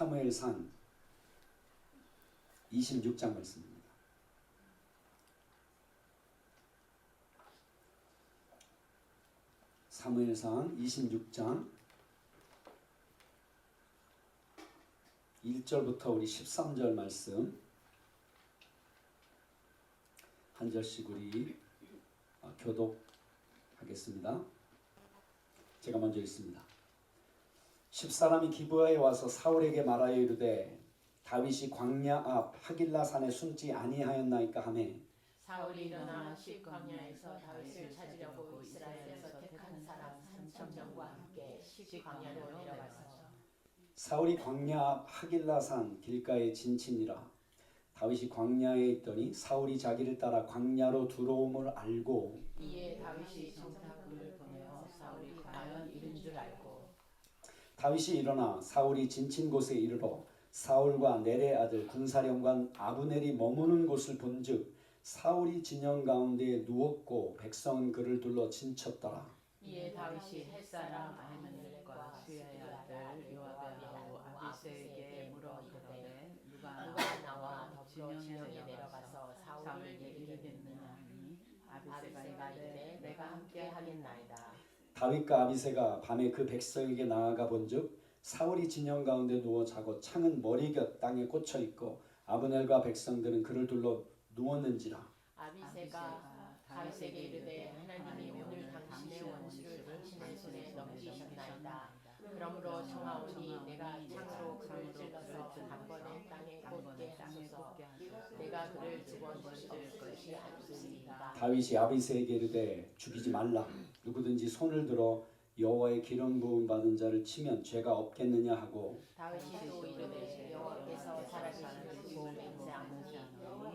사무엘상 26장 말씀입니다. 사무엘상 26장 1절부터 우리 13절 말씀 한 절씩 우리 교독하겠습니다. 제가 먼저 읽습니다. 10사람이 기브아에 와서 사울에게 말하여 이르되 다윗이 광야 앞 하길라 산에 숨지 아니하였나이까 하매 사울이 일어나 십 광야에서 다윗을 찾으려고 이스라엘에서 택한 사람 3,000명과 함께 십 광야로 내려가서 사울이 광야 앞 하길라 산 길가에 진친이라. 다윗이 광야에 있더니 사울이 자기를 따라 광야로 들어옴을 알고 이에 다윗이 정탐꾼을 보내어 사울이 과연 이른 줄 알고 다윗이 일어나 사울이 진친 곳에 이르러 사울과 넬의 아들 군사령관 아브넬이 머무는 곳을 본즉 사울이 진영 가운데에 누웠고 백성은 그를 둘러 진쳤더라. 이에 다윗이 햇사람 아히멜렉과 수야의 아들 요압의 아우 아비새에게 물어이르되 누가 나와 더불어 진영에 내려가서 사울을 이기겠느냐 하니 아비새가 이르되 내가 함께 하겠나이다. 다윗과 아비새가 밤에 그 백성에게 나아가 본즉 사울이 진영 가운데 누워 자고 창은 머리곁 땅에 꽂혀 있고 아브넬과 백성들은 그를 둘러 누웠는지라. 아비새가 다윗에게 이르되 하나님이 오늘 당신의 원수를 당신의 손에 넘기셨나이다. 그러므로 청하오니 내가 창으로 그를 찔러서 단번에 땅에 꽂게 하소서. 내가 그를 죽어주실 것이 아니니이다. 다윗이 아비새에게 이르되 죽이지 말라. 누구든지 손을 들어 여호와의 기름 부음 받은 자를 치면 죄가 없겠느냐 하고 다윗이 또 이르되 여호와께서 살아계시고 맹세하노니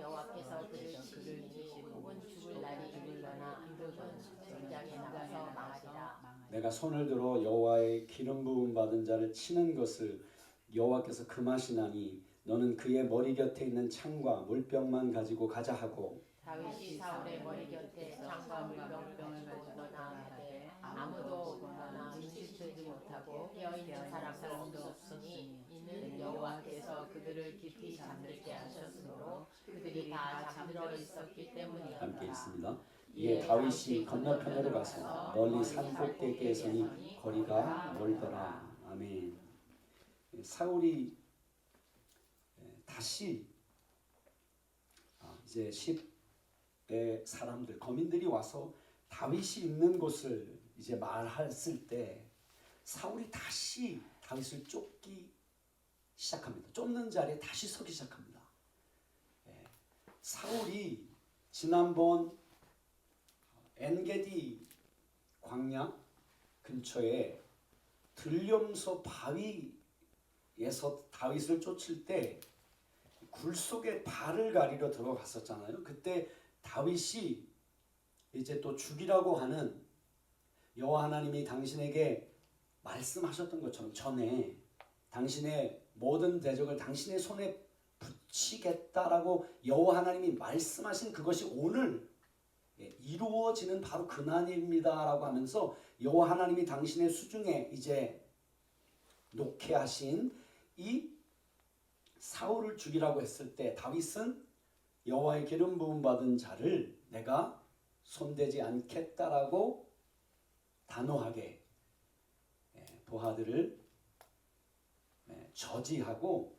여호와께서 그를 치시니 혹은 죽을 날이 이르거나 이르건 전장에 나가서 망하리라. 내가 손을 들어 여호와의 기름 부음 받은 자를 치는 것을 여호와께서 금하시나니 너는 그의 머리 곁에 있는 창과 물병만 가지고 가자 하고 다윗이 사울의 머리 곁에 창과 물병을 가지고 떠나가되 아무도 오거나 눈치채지 못하고 깨어있는 사람도 없으니 이는 여호와께서 그들을 깊이 잠들게 하셨으므로 그들이 다 잠들어 있었기 때문이었다. 함께 있습니다. 이에 다윗이 건너편으로 가서 멀리 산 꼭대기에 서니 거리가 멀더라. 아멘. 사울이 다시 이제 10의 사람들 거민들이 와서 다윗이 있는 곳을 이제 말했을 때 사울이 다시 다윗을 쫓기 시작합니다. 쫓는 자리에 다시 서기 시작합니다. 사울이 지난번 엔게디 광야 근처에 들염소 바위에서 다윗을 쫓을 때 굴 속에 발을 가리러 들어갔었잖아요. 그때 다윗이 이제 또 죽이라고 하는 여호와 하나님이 당신에게 말씀하셨던 것처럼 전에 당신의 모든 대적을 당신의 손에 붙이겠다라고 여호와 하나님이 말씀하신 그것이 오늘 이루어지는 바로 그날입니다라고 하면서 여호와 하나님이 당신의 수중에 이제 놓게 하신 이 사울을 죽이라고 했을 때 다윗은 여호와의 기름 부음 받은 자를 내가 손대지 않겠다라고 단호하게 부하들을 저지하고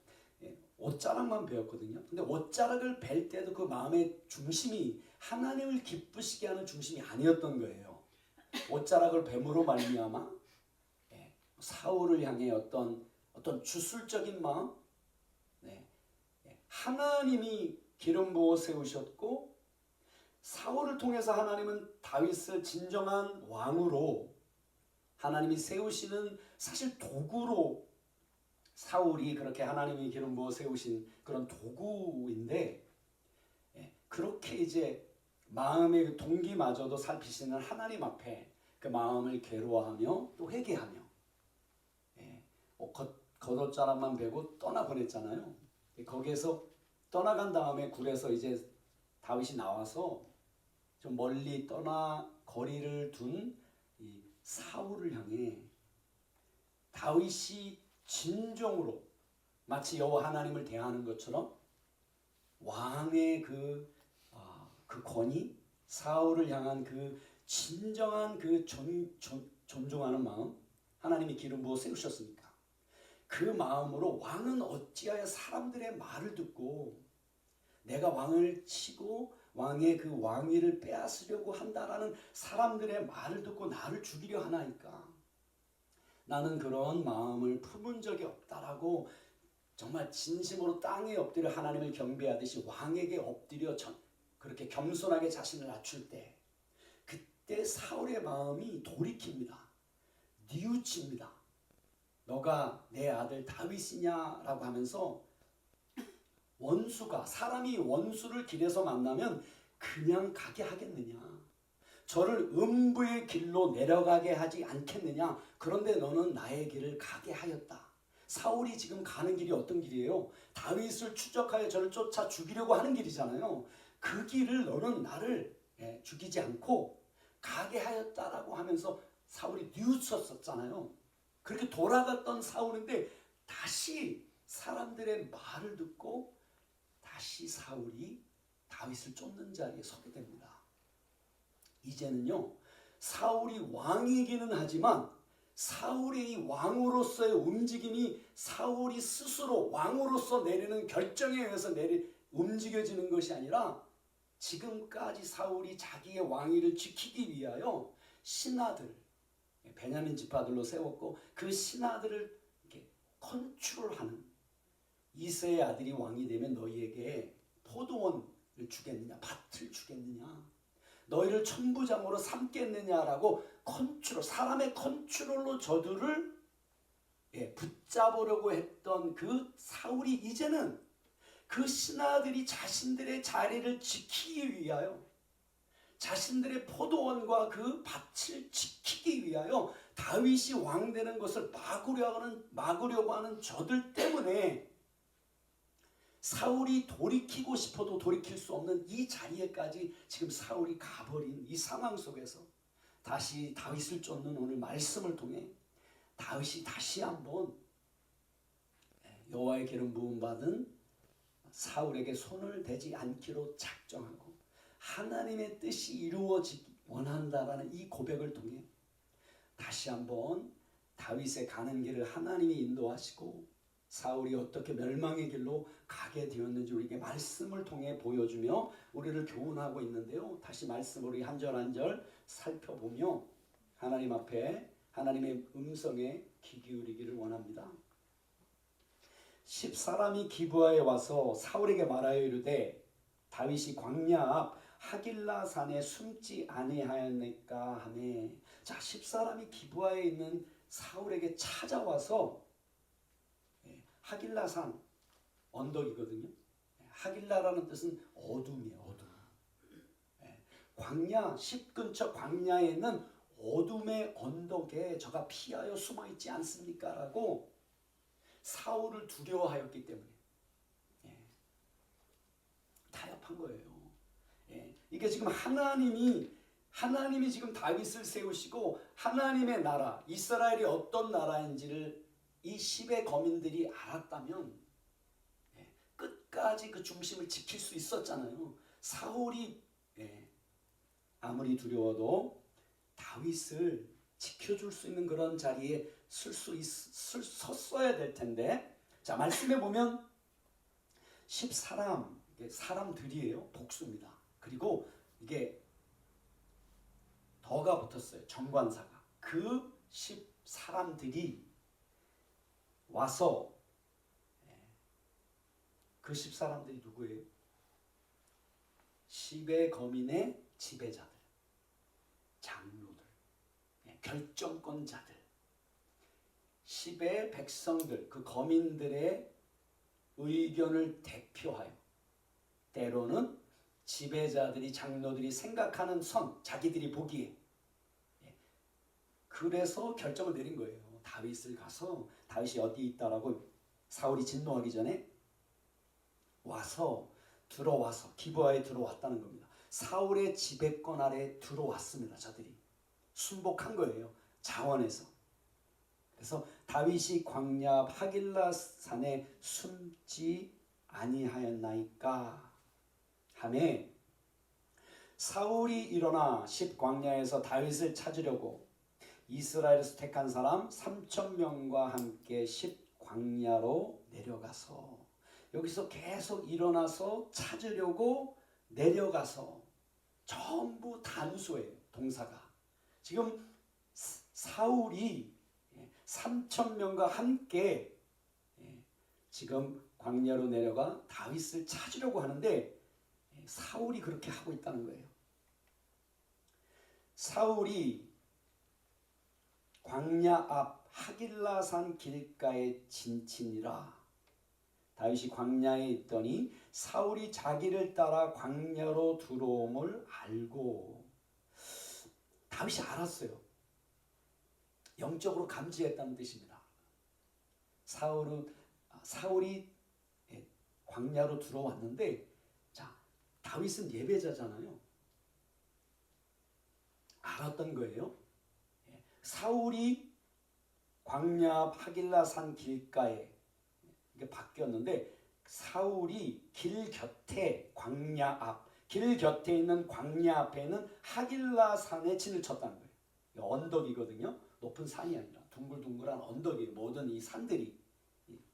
옷자락만 베었거든요. 근데 옷자락을 벨 때도 그 마음의 중심이 하나님을 기쁘시게 하는 중심이 아니었던 거예요. 옷자락을 뱀으로 말미암아 사울을 향해 어떤 주술적인 마음, 하나님이 기름 부어 세우셨고 사울을 통해서 하나님은 다윗을 진정한 왕으로 하나님이 세우시는 사실 도구로 사울이 그렇게 하나님이 기름 부어 세우신 그런 도구인데 그렇게 이제 마음의 동기마저도 살피시는 하나님 앞에 그 마음을 괴로워하며 또 회개하며 겉옷자락만 베고 떠나보냈잖아요. 거기에서 떠나간 다음에 굴에서 이제 다윗이 나와서 좀 멀리 떠나 거리를 둔 이 사울을 향해 다윗이 진정으로 마치 여호와 하나님을 대하는 것처럼 왕의 그 권위, 사울을 향한 그 진정한 그 존중하는 마음, 하나님이 기름 부어 세우셨으니까 그 마음으로 왕은 어찌하여 사람들의 말을 듣고 내가 왕을 치고 왕의 그 왕위를 빼앗으려고 한다라는 사람들의 말을 듣고 나를 죽이려 하나이까. 나는 그런 마음을 품은 적이 없다라고 정말 진심으로 땅에 엎드려 하나님을 경배하듯이 왕에게 엎드려 그렇게 겸손하게 자신을 낮출 때, 그때 사울의 마음이 돌이킵니다. 뉘우칩니다. 너가 내 아들 다윗이냐라고 하면서, 원수가, 사람이 원수를 길에서 만나면 그냥 가게 하겠느냐, 저를 음부의 길로 내려가게 하지 않겠느냐, 그런데 너는 나의 길을 가게 하였다. 사울이 지금 가는 길이 어떤 길이에요? 다윗을 추적하여 저를 쫓아 죽이려고 하는 길이잖아요. 그 길을 너는 나를 죽이지 않고 가게 하였다라고 하면서 사울이 뉘우쳤었잖아요. 그렇게 돌아갔던 사울인데 다시 사람들의 말을 듣고 다시 사울이 다윗을 쫓는 자리에 서게 됩니다. 이제는요, 사울이 왕이기는 하지만 사울의 이 왕으로서의 움직임이 사울이 스스로 왕으로서 내리는 결정에 의해서 움직여지는 것이 아니라, 지금까지 사울이 자기의 왕위를 지키기 위하여 신하들, 베냐민 지파들로 세웠고 그 신하들을 이렇게 컨트롤하는, 이새의 아들이 왕이 되면 너희에게 포도원을 주겠느냐, 밭을 주겠느냐, 너희를 천부장으로 삼겠느냐라고 사람의 컨트롤로 저들을 붙잡으려고 했던 그 사울이 이제는 그 신하들이 자신들의 자리를 지키기 위하여, 자신들의 포도원과 그 밭을 지키기 위하여 다윗이 왕 되는 것을 막으려고 하는 저들 때문에 사울이 돌이키고 싶어도 돌이킬 수 없는 이 자리에까지 지금 사울이 가버린 이 상황 속에서 다시 다윗을 쫓는 오늘 말씀을 통해 다윗이 다시 한번 여호와의 기름 부음 받은 사울에게 손을 대지 않기로 작정하고 하나님의 뜻이 이루어지기 원한다라는 이 고백을 통해 다시 한번 다윗의 가는 길을 하나님이 인도하시고 사울이 어떻게 멸망의 길로 가게 되었는지 우리에게 말씀을 통해 보여주며 우리를 교훈하고 있는데요. 다시 말씀을 우리 한 절 한 절 살펴보며 하나님 앞에 하나님의 음성에 귀 기울이기를 원합니다. 10사람이 기브아에 와서 사울에게 말하여 이르되 다윗이 광야 앞 하길라 산에 숨지 아니하였느까 하매. 자, 10사람이 기브아에 있는 사울에게 찾아와서, 하길라산 언덕이거든요. 하길라라는 뜻은 어둠이에요. 어둠. 광야, 10 근처 광야에 있는 어둠의 언덕에 저가 피하여 숨어 있지 않습니까? 라고 사울을 두려워하였기 때문에 타협한 거예요. 이게 지금 하나님이 지금 다윗을 세우시고 하나님의 나라, 이스라엘이 어떤 나라인지를 이 10의 거민들이 알았다면 끝까지 그 중심을 지킬 수 있었잖아요. 사울이 아무리 두려워도 다윗을 지켜줄 수 있는 그런 자리에 섰어야 될 텐데, 자, 말씀해 보면 10사람, 사람들이에요. 복수입니다. 그리고 이게 더가 붙었어요. 정관사가. 그 10사람들이 와서, 그 10사람들이 누구예요? 10의 거민의 지배자들, 장로들, 결정권자들, 10의 백성들, 그 거민들의 의견을 대표하여, 때로는 지배자들이, 장로들이 생각하는 선, 자기들이 보기에, 그래서 결정을 내린 거예요. 다윗을 가서, 다윗이 어디 있다라고 사울이 진노하기 전에 들어와서 기브아에 들어왔다는 겁니다. 사울의 지배권 아래 들어왔습니다. 저들이 순복한 거예요. 자원해서. 그래서 다윗이 광야 하길라 산에 숨지 아니하였나이까 하매 사울이 일어나 십광야에서 다윗을 찾으려고 이스라엘에서 택한 사람 3,000명과 함께 십광야로 내려가서 여기서 계속 일어나서 찾으려고 내려가서 전부 단수예요. 동사가. 지금 사울이 3,000명과 함께 지금 광야로 내려가 다윗을 찾으려고 하는데 사울이 그렇게 하고 있다는 거예요. 사울이 광야 앞 하길라산 길가에 진친이라. 다윗이 광야에 있더니 사울이 자기를 따라 광야로 들어옴을 알고. 다윗이 알았어요. 영적으로 감지했다는 뜻입니다. 사울이 광야로 들어왔는데, 자, 다윗은 예배자잖아요. 알았던 거예요. 사울이 광야 하길라산 길가에 이게 바뀌었는데, 사울이 길 곁에 광야 앞, 길 곁에 있는 광야 앞에 있는 하길라산에 진을 쳤다는 거예요. 언덕이거든요. 높은 산이 아니라 둥글둥글한 언덕이에요. 모든 이 산들이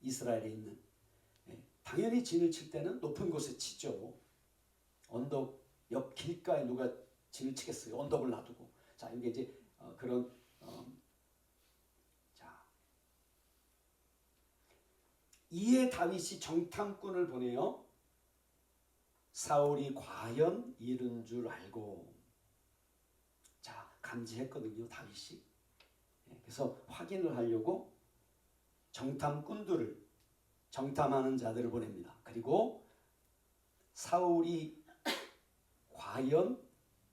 이스라엘에 있는. 당연히 진을 칠 때는 높은 곳에 치죠. 언덕 옆 길가에 누가 진을 치겠어요. 언덕을 놔두고. 자, 이게 이제 그런 자, 이에 다윗이 정탐꾼을 보내요. 사울이 과연 이른 줄 알고. 자, 감지했거든요, 다윗이. 그래서 확인을 하려고 정탐꾼들을, 정탐하는 자들을 보냅니다. 그리고 사울이 과연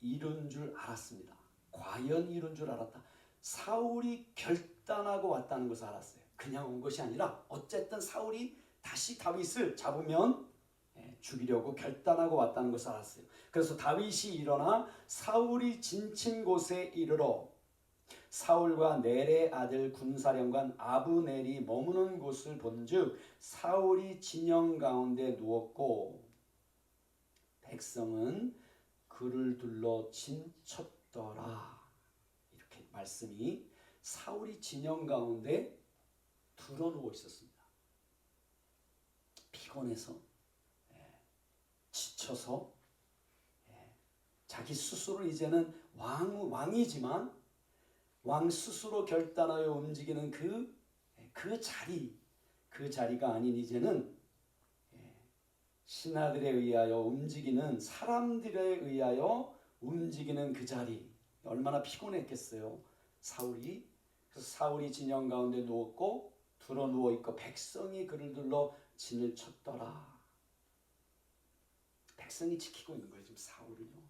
이룬 줄 알았습니다. 과연 이룬 줄 알았다. 사울이 결단하고 왔다는 것을 알았어요. 그냥 온 것이 아니라 어쨌든 사울이 다시 다윗을 잡으면 죽이려고 결단하고 왔다는 것을 알았어요. 그래서 다윗이 일어나 사울이 진친 곳에 이르러 사울과 넬의 아들 군사령관 아브넬이 머무는 곳을 본즉 사울이 진영 가운데 누웠고 백성은 그를 둘러 진쳤더라. 이렇게 말씀이, 사울이 진영 가운데 드러누워 있었습니다. 피곤해서, 지쳐서, 자기 스스로 이제는 왕이지만 왕 스스로 결단하여 움직이는 그 자리가 아닌 이제는 신하들에 의하여 움직이는, 사람들에 의하여 움직이는 그 자리. 얼마나 피곤했겠어요, 사울이. 그래서 사울이 진영 가운데 누웠고 들어 누워 있고 백성이 그를 둘러 진을 쳤더라. 백성이 지키고 있는 거예요, 지금 사울을요.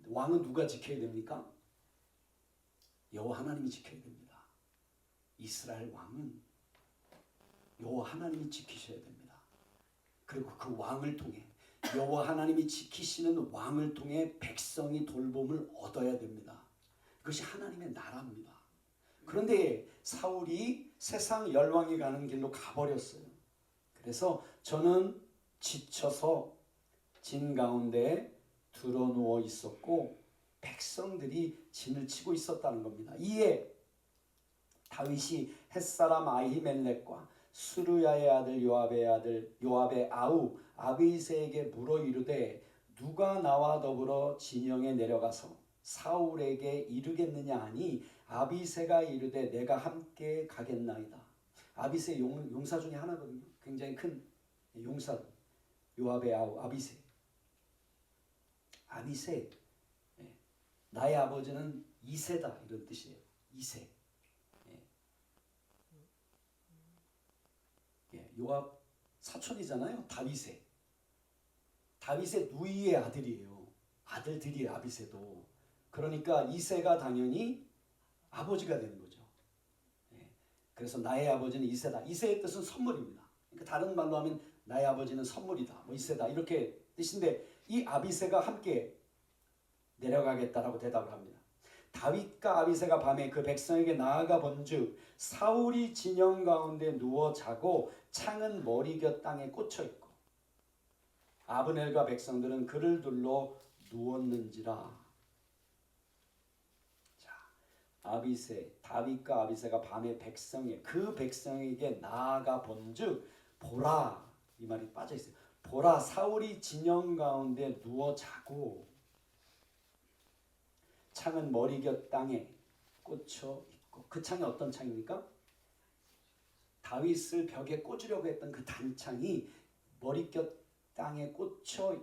왕은 누가 지켜야 됩니까? 여호와 하나님이 지켜야 됩니다. 이스라엘 왕은 여호와 하나님이 지키셔야 됩니다. 그리고 그 왕을 통해, 여호와 하나님이 지키시는 왕을 통해 백성이 돌봄을 얻어야 됩니다. 그것이 하나님의 나라입니다. 그런데 사울이 세상 열왕이 가는 길로 가버렸어요. 그래서 저는 지쳐서 진 가운데 드러누워 있었고 백성들이 진을 치고 있었다는 겁니다. 이에 다윗이 햇사람 아히멜렉과 수르야의 아들 요압의 아우 아비새에게 물어 이르되 누가 나와 더불어 진영에 내려가서 사울에게 이르겠느냐 하니 아비새가 이르되 내가 함께 가겠나이다. 아비새 용사 중에 하나거든요. 굉장히 큰 용사, 요압의 아우 아비새. 나의 아버지는 이새다, 이런 뜻이에요. 이새. 요압 사촌이잖아요. 다윗의 누이의 아들이에요. 아들들이에요, 아비새도. 그러니까 이새가 당연히 아버지가 되는 거죠. 그래서 나의 아버지는 이새다. 이새의 뜻은 선물입니다. 그러니까 다른 말로 하면 나의 아버지는 선물이다, 뭐 이새다, 이렇게 뜻인데 이 아비새가 함께 내려가겠다라고 대답을 합니다. 다윗과 아비새가 밤에 그 백성에게 나아가 본즉 사울이 진영 가운데 누워 자고 창은 머리곁 땅에 꽂혀 있고 아브넬과 백성들은 그를 둘러 누웠는지라. 자, 다윗과 아비새가 밤에 그 백성에게 나아가 본즉 보라, 이 말이 빠져 있어요. 보라, 사울이 진영 가운데 누워 자고 창은 머리곁 땅에 꽂혀 있고. 그 창이 어떤 창입니까? 다윗을 벽에 꽂으려고 했던 그 단창이 머리곁 땅에 꽂혀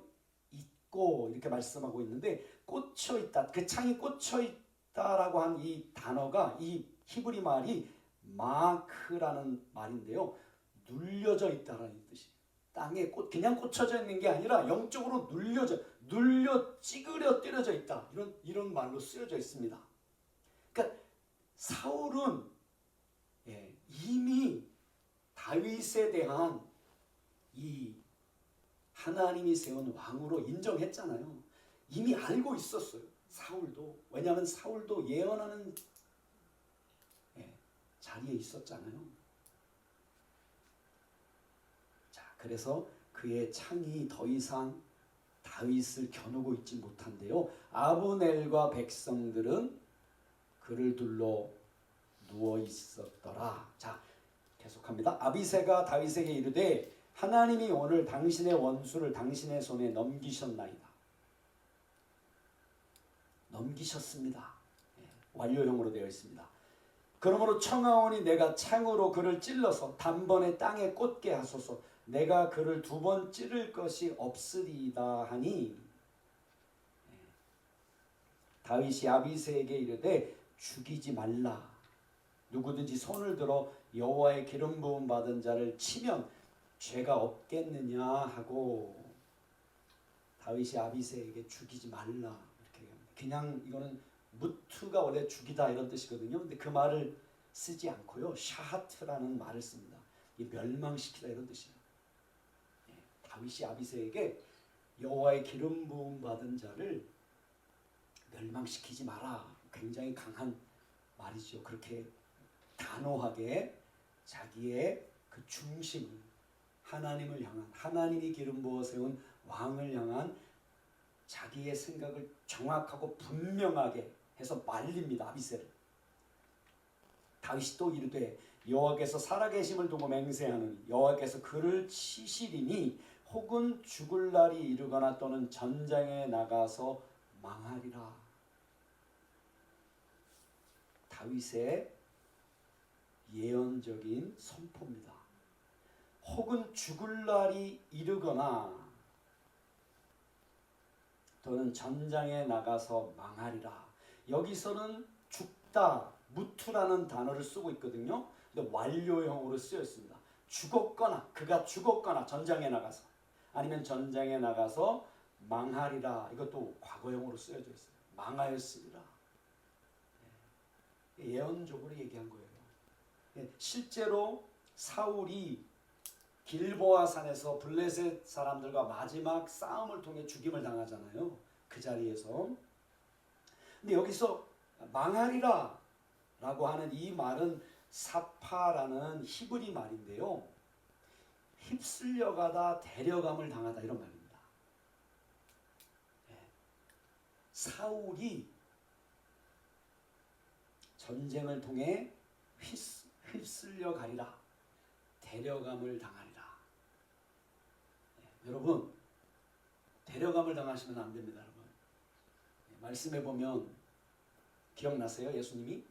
있고 이렇게 말씀하고 있는데, 꽂혀 있다, 그 창이 꽂혀 있다라고 한 이 단어가, 이 히브리 말이 마크라는 말인데요, 눌려져 있다라는 뜻이에요. 땅에 그냥 꽂혀져 있는 게 아니라 영적으로 눌려 찌그러뜨려져 있다, 이런 말로 쓰여져 있습니다. 그러니까 사울은 이미 다윗에 대한 이 하나님이 세운 왕으로 인정했잖아요. 이미 알고 있었어요, 사울도. 왜냐하면 사울도 예언하는 자리에 있었잖아요. 자, 그래서 그의 창이 더 이상 다윗을 겨누고 있지 못한데요, 아브넬과 백성들은 그를 둘러 누워 있었더라. 자, 계속합니다. 아비새가 다윗에게 이르되 하나님이 오늘 당신의 원수를 당신의 손에 넘기셨나이다. 넘기셨습니다. 완료형으로 되어 있습니다. 그러므로 청하오니 내가 창으로 그를 찔러서 단번에 땅에 꽂게 하소서. 내가 그를 2번 찌를 것이 없으리이다 하니, 다윗이 아비새에게 이르되 죽이지 말라. 누구든지 손을 들어 여호와의 기름 부음 받은 자를 치면 죄가 없겠느냐 하고, 다윗이 아비새에게 죽이지 말라 이렇게 얘기합니다. 그냥 이거는 무트가 원래 죽이다 이런 뜻이거든요. 근데 그 말을 쓰지 않고요, 샤하트라는 말을 씁니다. 이 멸망시키다 이런 뜻이에요. 다윗이 아비새에게 여호와의 기름 부음 받은 자를 멸망시키지 마라, 굉장히 강한 말이죠. 그렇게 단호하게 자기의 그 중심을, 하나님을 향한, 하나님이 기름 부어 세운 왕을 향한 자기의 생각을 정확하고 분명하게 해서 말립니다, 아비새를. 다윗이 또 이르되 여호와께서 살아계심을 두고 맹세하느니 여호와께서 그를 치시리니 혹은 죽을 날이 이르거나 또는 전장에 나가서 망하리라. 다윗의 예언적인 선포입니다. 혹은 죽을 날이 이르거나 또는 전장에 나가서 망하리라. 여기서는 죽다, 무투라는 단어를 쓰고 있거든요. 근데 완료형으로 쓰여 있습니다. 죽었거나, 그가 죽었거나 전장에 나가서, 아니면 전장에 나가서 망하리라. 이것도 과거형으로 쓰여져 있어요. 망하였으리라. 예언적으로 얘기한 거예요. 실제로 사울이 길보아 산에서 블레셋 사람들과 마지막 싸움을 통해 죽임을 당하잖아요, 그 자리에서. 근데 여기서 망하리라 라고 하는 이 말은 사파라는 히브리 말인데요, 휩쓸려가다 데려감을 당하다 이런 말입니다. 사울이 전쟁을 통해 휩쓸려 가리라, 데려감을 당하리라. 여러분, 데려감을 당하시면 안 됩니다. 여러분, 말씀해 보면 기억나세요? 예수님이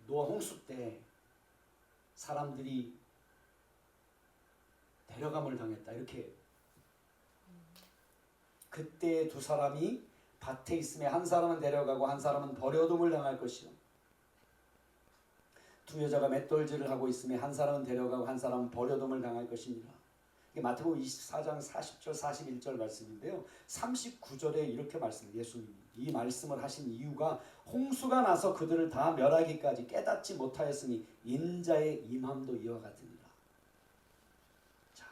노아 홍수 때 사람들이 데려감을 당했다, 이렇게. 그때 2사람이 밭에 있음에 한 사람은 데려가고 한 사람은 버려둠을 당할 것이요, 2 여자가 맷돌질을 하고 있음에 한 사람은 데려가고 한 사람은 버려둠을 당할 것이니라. 이게 마태복음 24장 40절 41절 말씀인데요, 39절에 이렇게 말씀해요. 예수님이 이 말씀을 하신 이유가 홍수가 나서 그들을 다 멸하기까지 깨닫지 못하였으니 인자의 임함도 이와 같으니라. 자,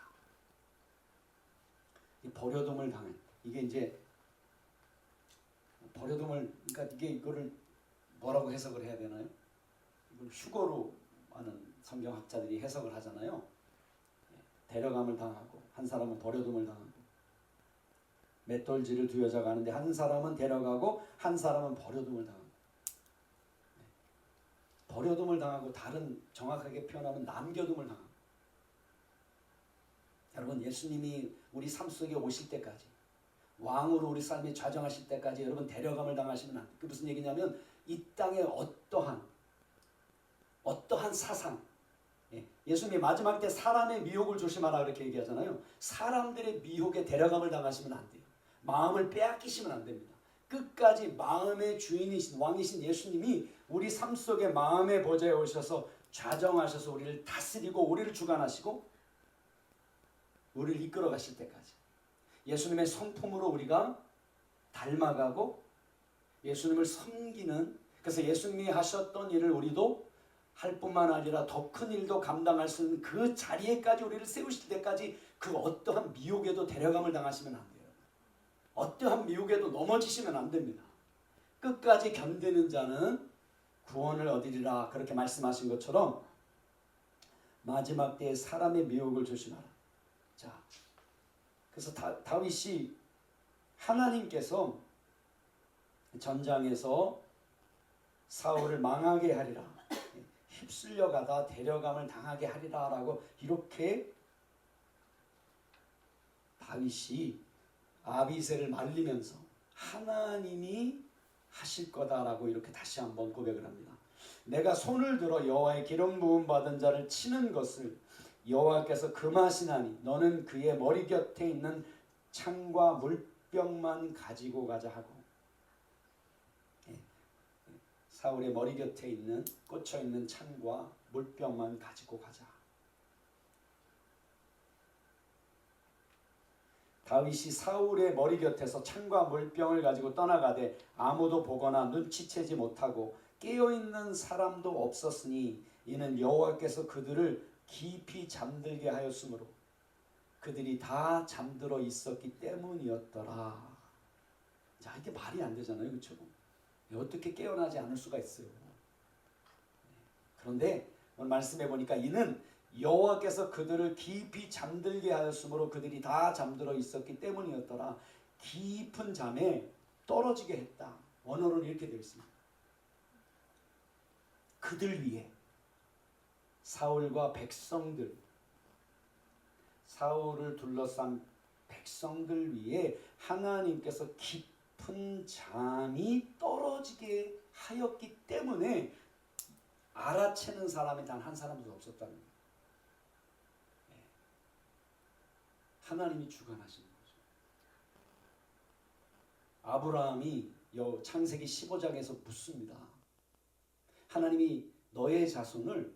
이 버려둠을 당한, 이게 이제 버려둠을 그러니까 이거를 뭐라고 해석을 해야 되나요? 이걸 휴거로 하는 성경학자들이 해석을 하잖아요. 데려감을 당하고 한 사람은 버려둠을 당하고 맷돌질을 두 여자가 하는데 한 사람은 데려가고 한 사람은 버려둠을 당하고 버려둠을 당하고 다른 정확하게 표현하면 남겨둠을 당하고 여러분 예수님이 우리 삶 속에 오실 때까지 왕으로 우리 삶에 좌정하실 때까지 여러분 데려감을 당하시면 안 돼요. 그 무슨 얘기냐면 이 땅에 어떠한 사상 예수님이 마지막 때 사람의 미혹을 조심하라 그렇게 얘기하잖아요. 사람들의 미혹에 데려감을 당하시면 안 돼요. 마음을 빼앗기시면 안 됩니다. 끝까지 마음의 주인이신 왕이신 예수님이 우리 삶 속에 마음의 보좌에 오셔서 좌정하셔서 우리를 다스리고 우리를 주관하시고 우리를 이끌어 가실 때까지 예수님의 성품으로 우리가 닮아가고 예수님을 섬기는 그래서 예수님이 하셨던 일을 우리도 할 뿐만 아니라 더 큰 일도 감당할 수 있는 그 자리에까지 우리를 세우실 때까지 그 어떠한 미혹에도 데려감을 당하시면 안 돼요. 어떠한 미혹에도 넘어지시면 안 됩니다. 끝까지 견디는 자는 구원을 얻으리라 그렇게 말씀하신 것처럼 마지막 때에 사람의 미혹을 조심하라. 자, 그래서 다윗이 하나님께서 전장에서 사울을 망하게 하리라 휩쓸려가다 데려감을 당하게 하리라 라고 이렇게 다윗이 아비새를 말리면서 하나님이 하실 거다라고 이렇게 다시 한번 고백을 합니다. 내가 손을 들어 여호와의 기름 부음 받은 자를 치는 것을 여호와께서 금하시나니 너는 그의 머리 곁에 있는 창과 물병만 가지고 가자 하고 사울의 머리 곁에 있는 꽂혀 있는 창과 물병만 가지고 가자. 다윗이 사울의 머리 곁에서 창과 물병을 가지고 떠나가되 아무도 보거나 눈치채지 못하고 깨어있는 사람도 없었으니 이는 여호와께서 그들을 깊이 잠들게 하였으므로 그들이 다 잠들어 있었기 때문이었더라. 자, 이게 말이 안 되잖아요, 그렇죠? 어떻게 깨어나지 않을 수가 있어요. 그런데 오늘 말씀해 보니까 이는 여호와께서 그들을 깊이 잠들게 하였으므로 그들이 다 잠들어 있었기 때문이었더라. 깊은 잠에 떨어지게 했다. 원어로는 이렇게 되어 있습니다. 그들 위에 사울과 백성들, 사울을 둘러싼 백성들 위에 하나님께서 깊은 잠이 떨어지게 하였기 때문에 알아채는 사람이 단 한 사람도 없었다는 거예요. 하나님이 주관하시는 거죠. 아브라함이 창세기 15장에서 묻습니다. 하나님이 너의 자손을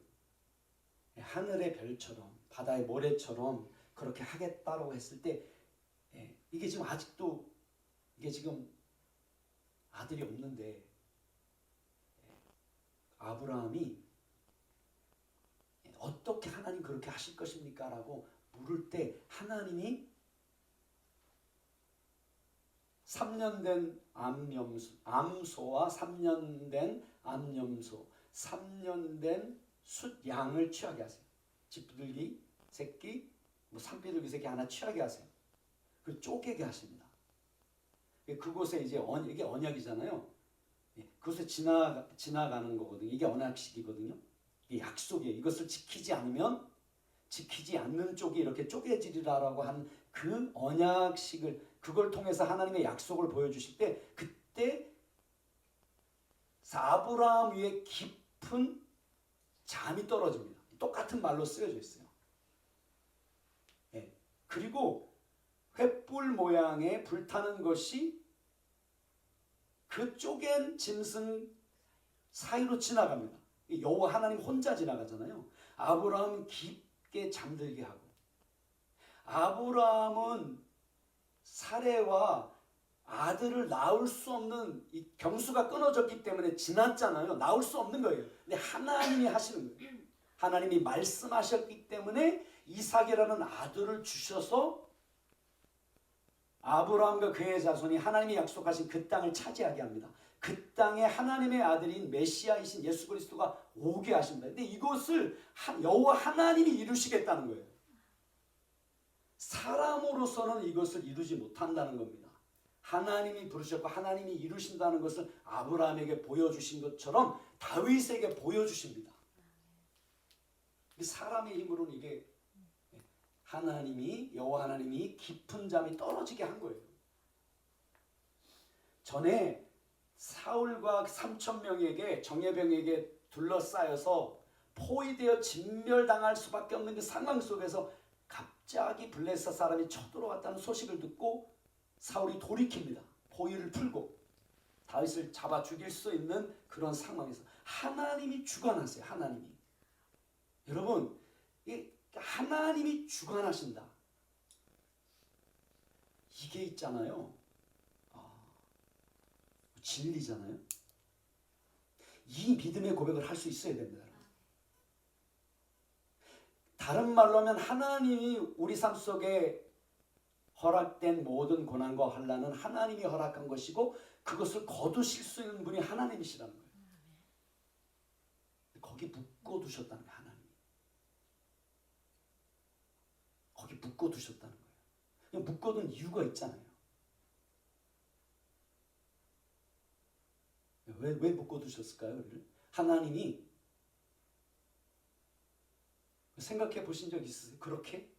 하늘의 별처럼 바다의 모래처럼 그렇게 하겠다라고 했을 때 이게 지금 아직도 이게 지금 아들이 없는데 아브라함이 어떻게 하나님 그렇게 하실 것입니까? 라고 물을 때 하나님이 3년 된 암소와 3년 된 암염소 3년 된 숫양을 취하게 하세요. 집비둘기 새끼 산비둘기 새끼 하나 취하게 하세요. 그 쪼개게 하십니다. 그곳에 이제 이게 언약이잖아요. 그곳에 지나가는 거거든요. 이게 언약식이거든요. 이게 약속이에요. 이것을 지키지 않는 쪽이 이렇게 쪼개지리라라고 한 그 언약식을 그걸 통해서 하나님의 약속을 보여주실 때 그때 아브라함 위에 깊은 잠이 떨어집니다. 똑같은 말로 쓰여져 있어요. 그리고 횃불 모양의 불타는 것이 그 쪼갠 짐승 사이로 지나갑니다. 여호와 하나님 혼자 지나가잖아요. 아브라함은 깊게 잠들게 하고 아브라함은 사레와 아들을 낳을 수 없는 이 경수가 끊어졌기 때문에 지났잖아요. 낳을 수 없는 거예요. 근데 하나님이 하시는 거예요. 하나님이 말씀하셨기 때문에 이삭이라는 아들을 주셔서 아브라함과 그의 자손이 하나님이 약속하신 그 땅을 차지하게 합니다. 그 땅에 하나님의 아들인 메시아이신 예수 그리스도가 오게 하십니다. 근데 이것을 여호와 하나님이 이루시겠다는 거예요. 사람으로서는 이것을 이루지 못한다는 겁니다. 하나님이 부르셨고 하나님이 이루신다는 것을 아브라함에게 보여주신 것처럼 다윗에게 보여주십니다. 사람의 힘으로는 이게 여호와 하나님이 깊은 잠이 떨어지게 한 거예요. 전에 사울과 3,000명에게 정예병에게 둘러싸여서 포위되어 진멸당할 수밖에 없는 그 상황 속에서 갑자기 블레셋 사람이 쳐들어왔다는 소식을 듣고 사울이 돌이킵니다. 포위를 풀고 다윗을 잡아 죽일 수 있는 그런 상황에서 하나님이 주관하세요. 하나님이. 여러분, 하나님이 주관하신다. 이게 있잖아요. 진리잖아요. 이 믿음의 고백을 할 수 있어야 됩니다. 다른 말로 하면 하나님이 우리 삶 속에 허락된 모든 고난과 환난은 하나님이 허락한 것이고 그것을 거두실 수 있는 분이 하나님이시라는 거예요. 거기 묶어두셨다는 거예요. 하나님이. 거기 묶어두셨다는 거예요. 그냥 묶어둔 이유가 있잖아요. 왜 묶어두셨을까요? 우리를? 하나님이 생각해 보신 적 있으세요? 그렇게?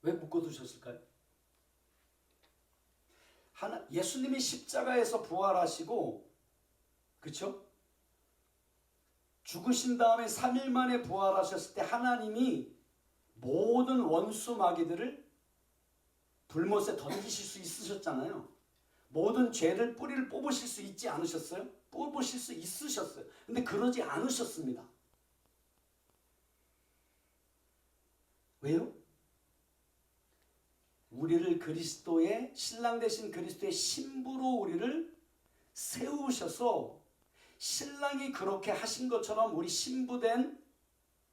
왜 묶어두셨을까요? 예수님이 십자가에서 부활하시고, 그렇죠? 죽으신 다음에 3일 만에 부활하셨을 때 하나님이 모든 원수 마귀들을 불못에 던지실 수 있으셨잖아요. 모든 죄를 뿌리를 뽑으실 수 있지 않으셨어요? 뽑으실 수 있으셨어요. 근데 그러지 않으셨습니다. 왜요? 우리를 그리스도의 신랑 되신 그리스도의 신부로 우리를 세우셔서 신랑이 그렇게 하신 것처럼 우리 신부된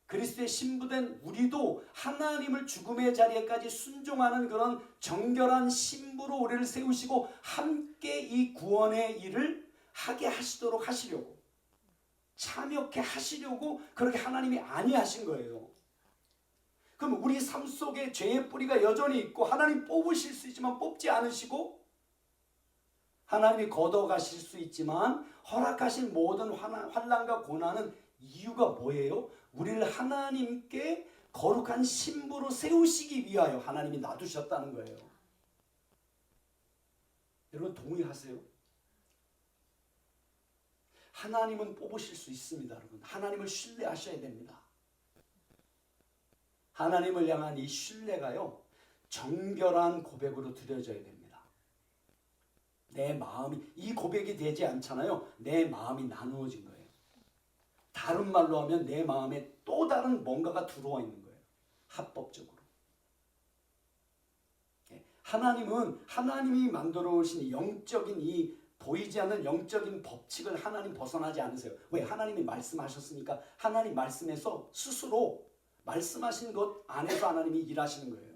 그리스도의 신부된 우리도 하나님을 죽음의 자리에까지 순종하는 그런 정결한 신부로 우리를 세우시고 함께 이 구원의 일을 하게 하시도록 하시려고 참여케 하시려고 그렇게 하나님이 아니하신 거예요. 그럼 우리 삶 속에 죄의 뿌리가 여전히 있고 하나님 뽑으실 수 있지만 뽑지 않으시고 하나님이 걷어가실 수 있지만 허락하신 모든 환난과 고난은 이유가 뭐예요? 우리를 하나님께 거룩한 신부로 세우시기 위하여 하나님이 놔두셨다는 거예요. 여러분 동의하세요? 하나님은 뽑으실 수 있습니다. 여러분 하나님을 신뢰하셔야 됩니다. 하나님을 향한 이 신뢰가요 정결한 고백으로 드려져야 됩니다. 내 마음이 이 고백이 되지 않잖아요. 내 마음이 나누어진 거예요. 다른 말로 하면 내 마음에 또 다른 뭔가가 들어와 있는 거예요. 합법적으로. 하나님은 하나님이 만들어 오신 영적인 이 보이지 않는 영적인 법칙을 하나님 벗어나지 않으세요. 왜? 하나님이 말씀하셨으니까 하나님 말씀에서 스스로 말씀하신 것 안에서 하나님이 일하시는 거예요.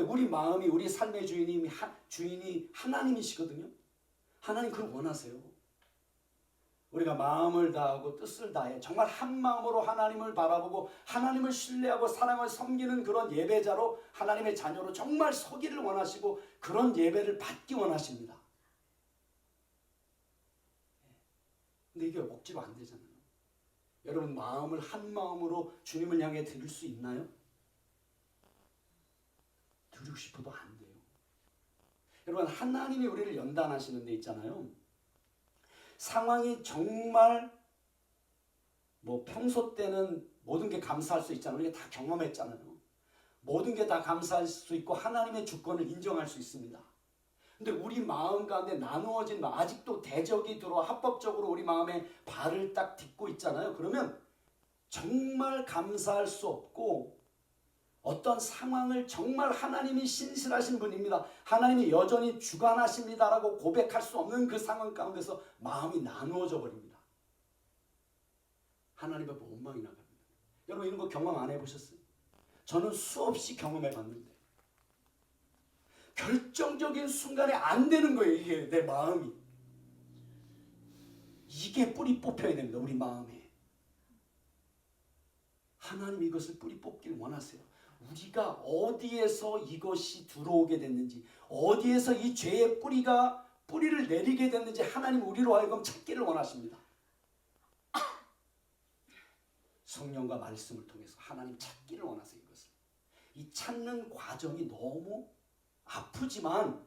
우리 마음이 우리 삶의 주인이 하나님이시거든요. 하나님 그걸 원하세요. 우리가 마음을 다하고 뜻을 다해 정말 한 마음으로 하나님을 바라보고 하나님을 신뢰하고 사랑을 섬기는 그런 예배자로 하나님의 자녀로 정말 서기를 원하시고 그런 예배를 받기 원하십니다. 근데 이게 억지로 안 되잖아요. 여러분 마음을 한 마음으로 주님을 향해 드릴 수 있나요? 드리고 싶어도 안 돼요. 여러분 하나님이 우리를 연단하시는 데 있잖아요. 상황이 정말 평소 때는 모든 게 감사할 수 있잖아요. 우리가 다 경험했잖아요. 모든 게 다 감사할 수 있고 하나님의 주권을 인정할 수 있습니다. 근데 우리 마음 가운데 나누어진 아직도 대적이 들어와 합법적으로 우리 마음에 발을 딱 딛고 있잖아요. 그러면 정말 감사할 수 없고 어떤 상황을 정말 하나님이 신실하신 분입니다. 하나님이 여전히 주관하십니다라고 고백할 수 없는 그 상황 가운데서 마음이 나누어져 버립니다. 하나님 앞에 원망이 나갑니다. 여러분 이런 거 경험 안 해보셨어요? 저는 수없이 경험해 봤는데 결정적인 순간에 안 되는 거예요. 이게 내 마음이. 이게 뿌리 뽑혀야 됩니다. 우리 마음에. 하나님 이것을 뿌리 뽑길 원하세요. 우리가 어디에서 이것이 들어오게 됐는지, 어디에서 이 죄의 뿌리를 내리게 됐는지 하나님 우리로 하여금 찾기를 원하십니다. 성령과 말씀을 통해서 하나님 찾기를 원하세요. 이것을. 이 찾는 과정이 너무 아프지만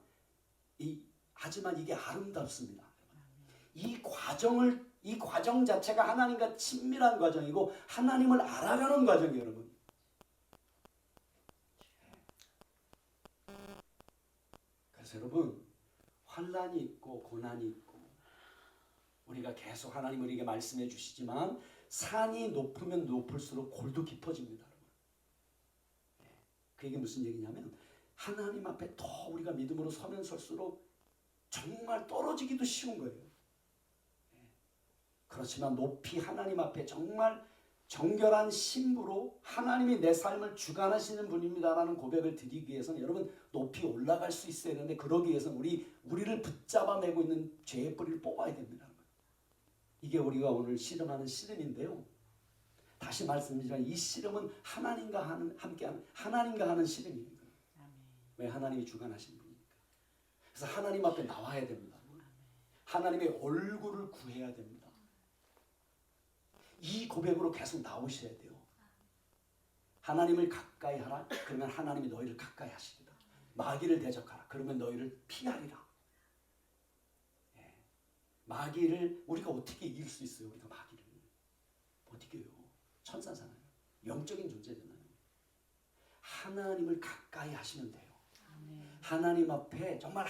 하지만 이게 아름답습니다. 이 과정 자체가 하나님과 친밀한 과정이고 하나님을 알아가는 과정이에요, 여러분. 그래서 여러분 환난이 있고 고난이 있고 우리가 계속 하나님 우리에게 말씀해 주시지만 산이 높으면 높을수록 골도 깊어집니다, 여러분. 그게 무슨 얘기냐면 하나님 앞에 더 우리가 믿음으로 서면 설수록 정말 떨어지기도 쉬운 거예요. 그렇지만 높이 하나님 앞에 정말 정결한 신부로 하나님이 내 삶을 주관하시는 분입니다라는 고백을 드리기 위해서는 여러분 높이 올라갈 수 있어야 되는데 그러기 위해서는 우리를 붙잡아 매고 있는 죄의 뿌리를 뽑아야 됩니다. 이게 우리가 오늘 씨름하는 씨름인데요. 다시 말씀드리지만 이 씨름은 하나님과 하는 씨름이에요. 왜? 하나님이 주관하시는 분이니까. 그래서 하나님 앞에 나와야 됩니다. 하나님의 얼굴을 구해야 됩니다. 이 고백으로 계속 나오셔야 돼요. 하나님을 가까이 하라. 그러면 하나님이 너희를 가까이 하시리라. 마귀를 대적하라. 그러면 너희를 피하리라. 마귀를 우리가 어떻게 이길 수 있어요? 우리가 마귀를 어떻게 해요? 천사잖아요. 영적인 존재잖아요. 하나님을 가까이 하시면 돼요. 하나님 앞에 정말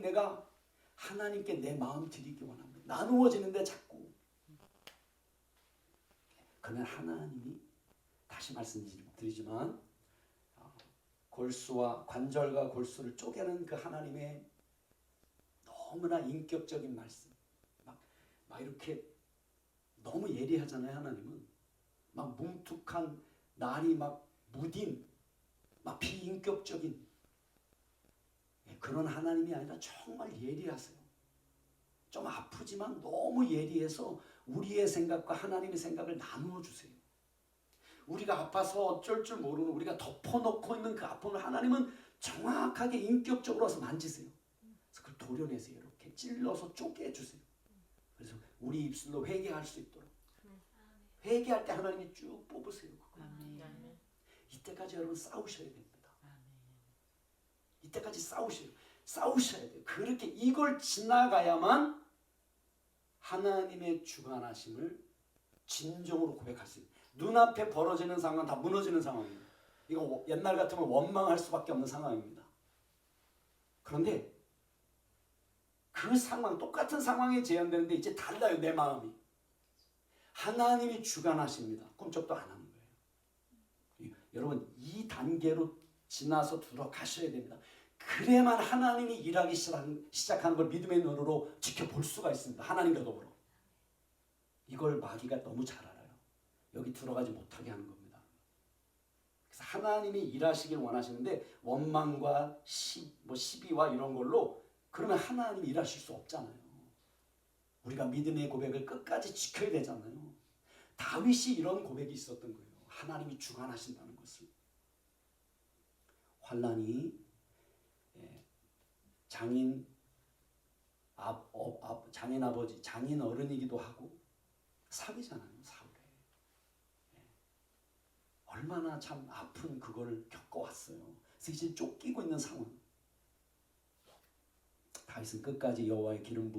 내가 하나님께 내 마음 드리기 원합니다. 나누어지는데 자꾸 그러면 하나님이 다시 말씀드리지만 골수와 관절과 골수를 쪼개는 그 하나님의 너무나 인격적인 말씀 막 이렇게 너무 예리하잖아요. 하나님은 막 뭉툭한 날이 막 무딘 막 비인격적인 그런 하나님이 아니라 정말 예리하세요. 좀 아프지만 너무 예리해서 우리의 생각과 하나님의 생각을 나누어 주세요. 우리가 아파서 어쩔 줄 모르는 우리가 덮어놓고 있는 그 아픔을 하나님은 정확하게 인격적으로 와서 만지세요. 그래서 그걸 도려내세요. 이렇게 찔러서 쪼개주세요. 그래서 우리 입술로 회개할 수 있도록 회개할 때 하나님이 쭉 뽑으세요. 이때까지 여러분 싸우셔야 됩니다. 이때까지 싸우셔야 돼요. 그렇게 이걸 지나가야만 하나님의 주관하심을 진정으로 고백할 수 있어요. 눈앞에 벌어지는 상황은 다 무너지는 상황이에요. 이거 옛날 같으면 원망할 수밖에 없는 상황입니다. 그런데 그 상황, 똑같은 상황에 재현되는데 이제 달라요. 내 마음이. 하나님이 주관하십니다. 꿈쩍도 안 하는 거예요. 여러분 이 단계로 지나서 들어가셔야 됩니다. 그래야만 하나님이 일하기 시작하는 걸 믿음의 눈으로 지켜볼 수가 있습니다. 하나님과 더불어. 이걸 마귀가 너무 잘 알아요. 여기 들어가지 못하게 하는 겁니다. 그래서 하나님이 일하시길 원하시는데 원망과 시비와 이런 걸로 그러면 하나님이 일하실 수 없잖아요. 우리가 믿음의 고백을 끝까지 지켜야 되잖아요. 다윗이 이런 고백이 있었던 거예요. 하나님이 주관하신다는 것을. 환난이 장인 아버지, 장인 어른이기도 하고 사위잖아요. 사울에. 얼마나 참 아픈 그거를 겪어왔어요. 그래서 이제 쫓기고 있는 상황. 다윗은 끝까지 여호와의 기름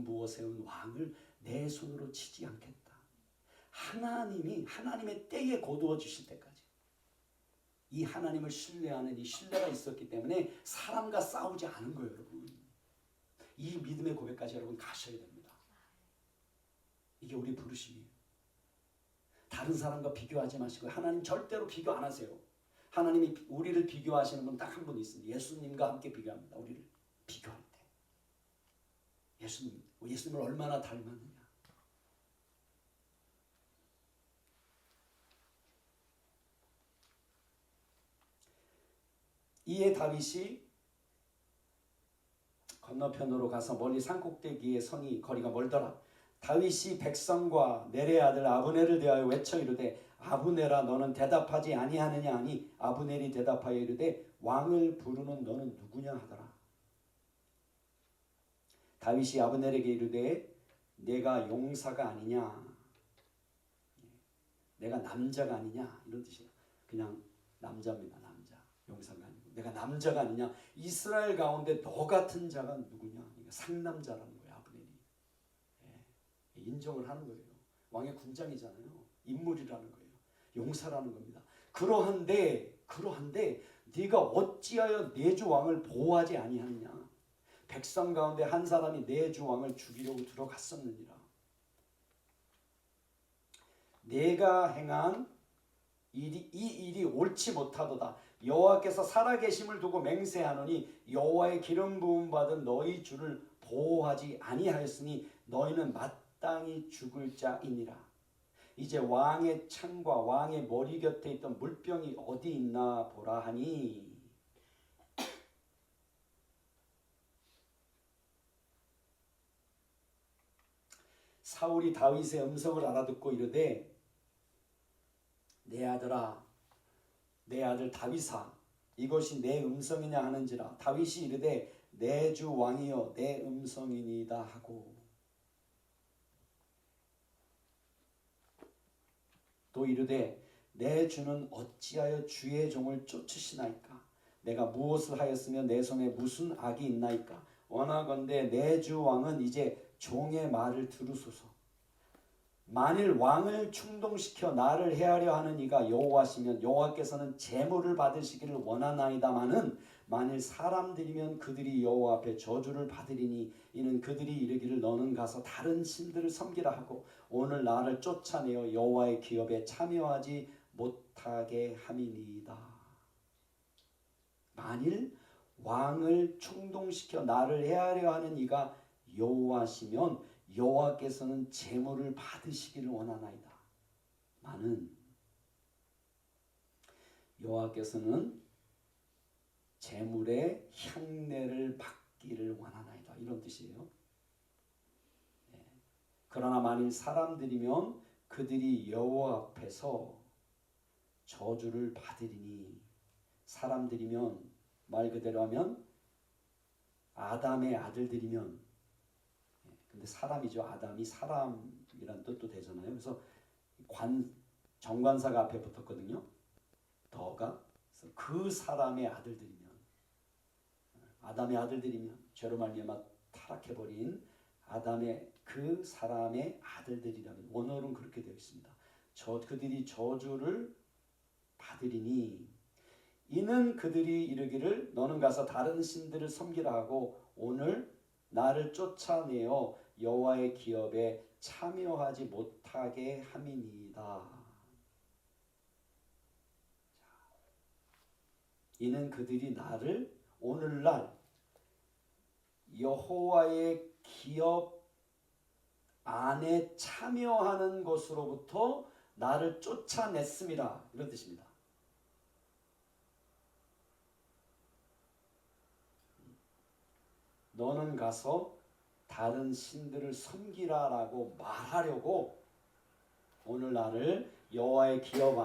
부어 세운 왕을 내 손으로 치지 않겠다. 하나님이 하나님의 때에 거두어 주실 때까지 이 하나님을 신뢰하는 이 신뢰가 있었기 때문에 사람과 싸우지 않은 거예요, 여러분. 이 믿음의 고백까지 여러분 가셔야 됩니다. 이게 우리 부르심이에요. 다른 사람과 비교하지 마시고 하나님 절대로 비교 안 하세요. 하나님이 우리를 비교하시는 분 딱 한 분 있습니다. 예수님과 함께 비교합니다. 우리를 비교할 때. 예수님을 얼마나 닮았느냐. 이에 다윗이 건너편으로 가서 멀리 산꼭대기에 서니 거리가 멀더라. 다윗이 백성과 넬의 아들 아브넬을 대하여 외쳐 이르되 아브넬아 너는 대답하지 아니하느냐 하니 아브넬이 대답하여 이르되 왕을 부르는 너는 누구냐 하더라. 다윗이 아브넬에게 이르되 내가 용사가 아니냐, 내가 남자가 아니냐, 이런 뜻이에요. 그냥 남자입니다. 남자. 용사가 아니고 내가 남자가 아니냐. 이스라엘 가운데 너 같은 자가 누구냐. 그러니까 상남자라는 거예요. 아브넬이. 인정을 하는 거예요. 왕의 군장이잖아요. 인물이라는 거예요. 용사라는 겁니다. 그러한데 네가 어찌하여 내 주 왕을 보호하지 아니하느냐. 백성 가운데 한 사람이 내 주 왕을 죽이려고 들어갔었느니라. 내가 행한 이 일이 옳지 못하도다. 여호와께서 살아계심을 두고 맹세하노니 여호와의 기름 부음 받은 너희 주를 보호하지 아니하였으니 너희는 마땅히 죽을 자이니라. 이제 왕의 창과 왕의 머리 곁에 있던 물병이 어디 있나 보라 하니 사울이 다윗의 음성을 알아듣고 이르되 내 아들아, 내 아들 다윗아, 이것이 내 음성이냐 하는지라. 다윗이 이르되 내 주 왕이여 내 음성이니이다 하고 또 이르되 내 주는 어찌하여 주의 종을 쫓으시나이까. 내가 무엇을 하였으며 내 손에 무슨 악이 있나이까. 원하건대 내 주 왕은 이제 종의 말을 들으소서. 만일 왕을 충동시켜 나를 해하려 하는 이가 여호와시면 여호와께서는 제물을 받으시기를 원하나이다마는 만일 사람들이면 그들이 여호와 앞에 저주를 받으리니 이는 그들이 이르기를 너는 가서 다른 신들을 섬기라 하고 오늘 나를 쫓아내어 여호와의 기업에 참여하지 못하게 함이니이다. 만일 왕을 충동시켜 나를 해하려 하는 이가 여호와시면 여호와께서는 제물을 받으시기를 원하나이다. 나는 여호와께서는 제물의 향내를 받기를 원하나이다. 이런 뜻이에요. 그러나 만일 사람들이면 그들이 여호와 앞에서 저주를 받으리니 사람들이면 말 그대로 하면 아담의 아들들이면 근데 사람이죠. 아담이 사람이란 뜻도 되잖아요. 그래서 정관사가 앞에 붙었거든요. 더가 그래서 그 사람의 아들들이면 아담의 아들들이면 죄로 말미암아 타락해버린 아담의 그 사람의 아들들이라면 원어로는 그렇게 되어 있습니다. 그들이 저주를 받으리니 이는 그들이 이르기를 너는 가서 다른 신들을 섬기라 하고 오늘 나를 쫓아내어 여호와의 기업에 참여하지 못하게 함이니이다. 이는 그들이 나를 오늘날 여호와의 기업 안에 참여하는 것으로부터 나를 쫓아냈음이라. 이런 뜻입니다. 너는 가서 다른 신들을 섬기라라고 말하려고 오늘 나를 여호와의 기업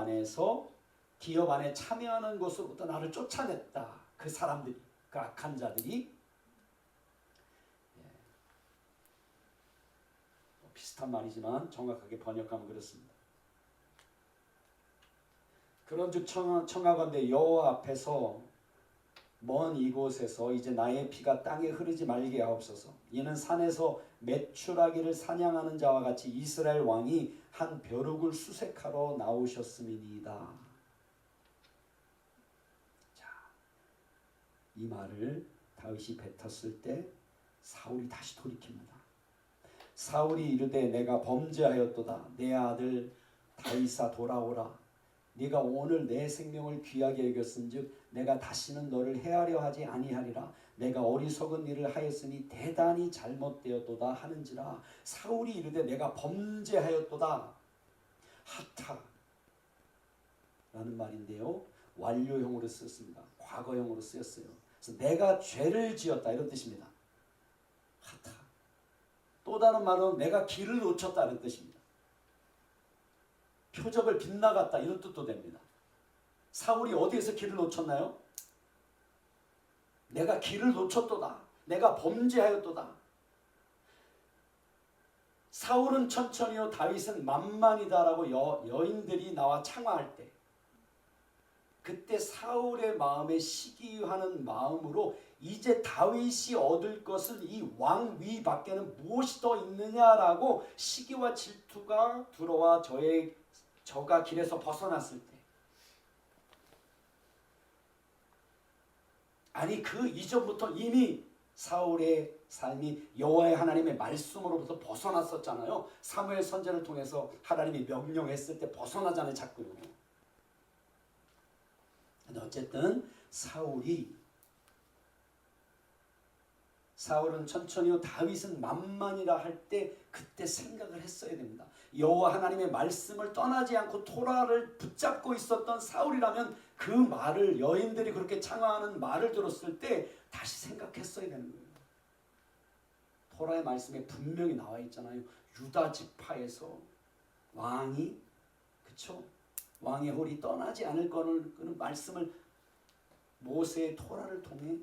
안에 참여하는 것으로부터 나를 쫓아냈다. 그 사람들이, 그 악한 자들이. 비슷한 말이지만 정확하게 번역하면 그렇습니다. 그런즉 청하건대 여호와 앞에서 먼 이곳에서 이제 나의 피가 땅에 흐르지 말게 하옵소서. 이는 산에서 메추라기를 사냥하는 자와 같이 이스라엘 왕이 한 벼룩을 수색하러 나오셨음이니이다. 자, 이 말을 다윗이 뱉었을 때 사울이 다시 돌이킵니다. 사울이 이르되 내가 범죄하였도다. 내 아들 다윗아 돌아오라. 네가 오늘 내 생명을 귀하게 여겼은즉 내가 다시는 너를 해하려 하지 아니하리라. 내가 어리석은 일을 하였으니 대단히 잘못되었도다 하는지라. 사울이 이르되 내가 범죄하였도다. 하타 라는 말인데요, 완료형으로 썼습니다. 과거형으로 쓰였어요. 그래서 내가 죄를 지었다 이런 뜻입니다. 하타. 또 다른 말은 내가 길을 놓쳤다 이런 뜻입니다. 표적을 빗나갔다 이런 뜻도 됩니다. 사울이 어디에서 길을 놓쳤나요? 내가 길을 놓쳤도다. 내가 범죄하였도다. 사울은 천천히요 다윗은 만만이다라고 여인들이 나와 창화할 때 그때 사울의 마음에 시기하는 마음으로 이제 다윗이 얻을 것은 이 왕위 밖에는 무엇이 더 있느냐라고 시기와 질투가 들어와 저가 길에서 벗어났을 때 아니 그 이전부터 이미 사울의 삶이 여호와의 하나님의 말씀으로부터 벗어났었잖아요. 사무엘 선지자를 통해서 하나님이 명령했을 때 벗어나잖아요. 자꾸요. 근데 어쨌든 사울은 천천히요 다윗은 만만이라 할 때 그때 생각을 했어야 됩니다. 여호와 하나님의 말씀을 떠나지 않고 토라를 붙잡고 있었던 사울이라면 그 말을 여인들이 그렇게 창화하는 말을 들었을 때 다시 생각했어야 되는 거예요. 토라의 말씀에 분명히 나와 있잖아요. 유다 지파에서 왕이 그쵸? 왕의 홀이 떠나지 않을 거는 그런 말씀을 모세의 토라를 통해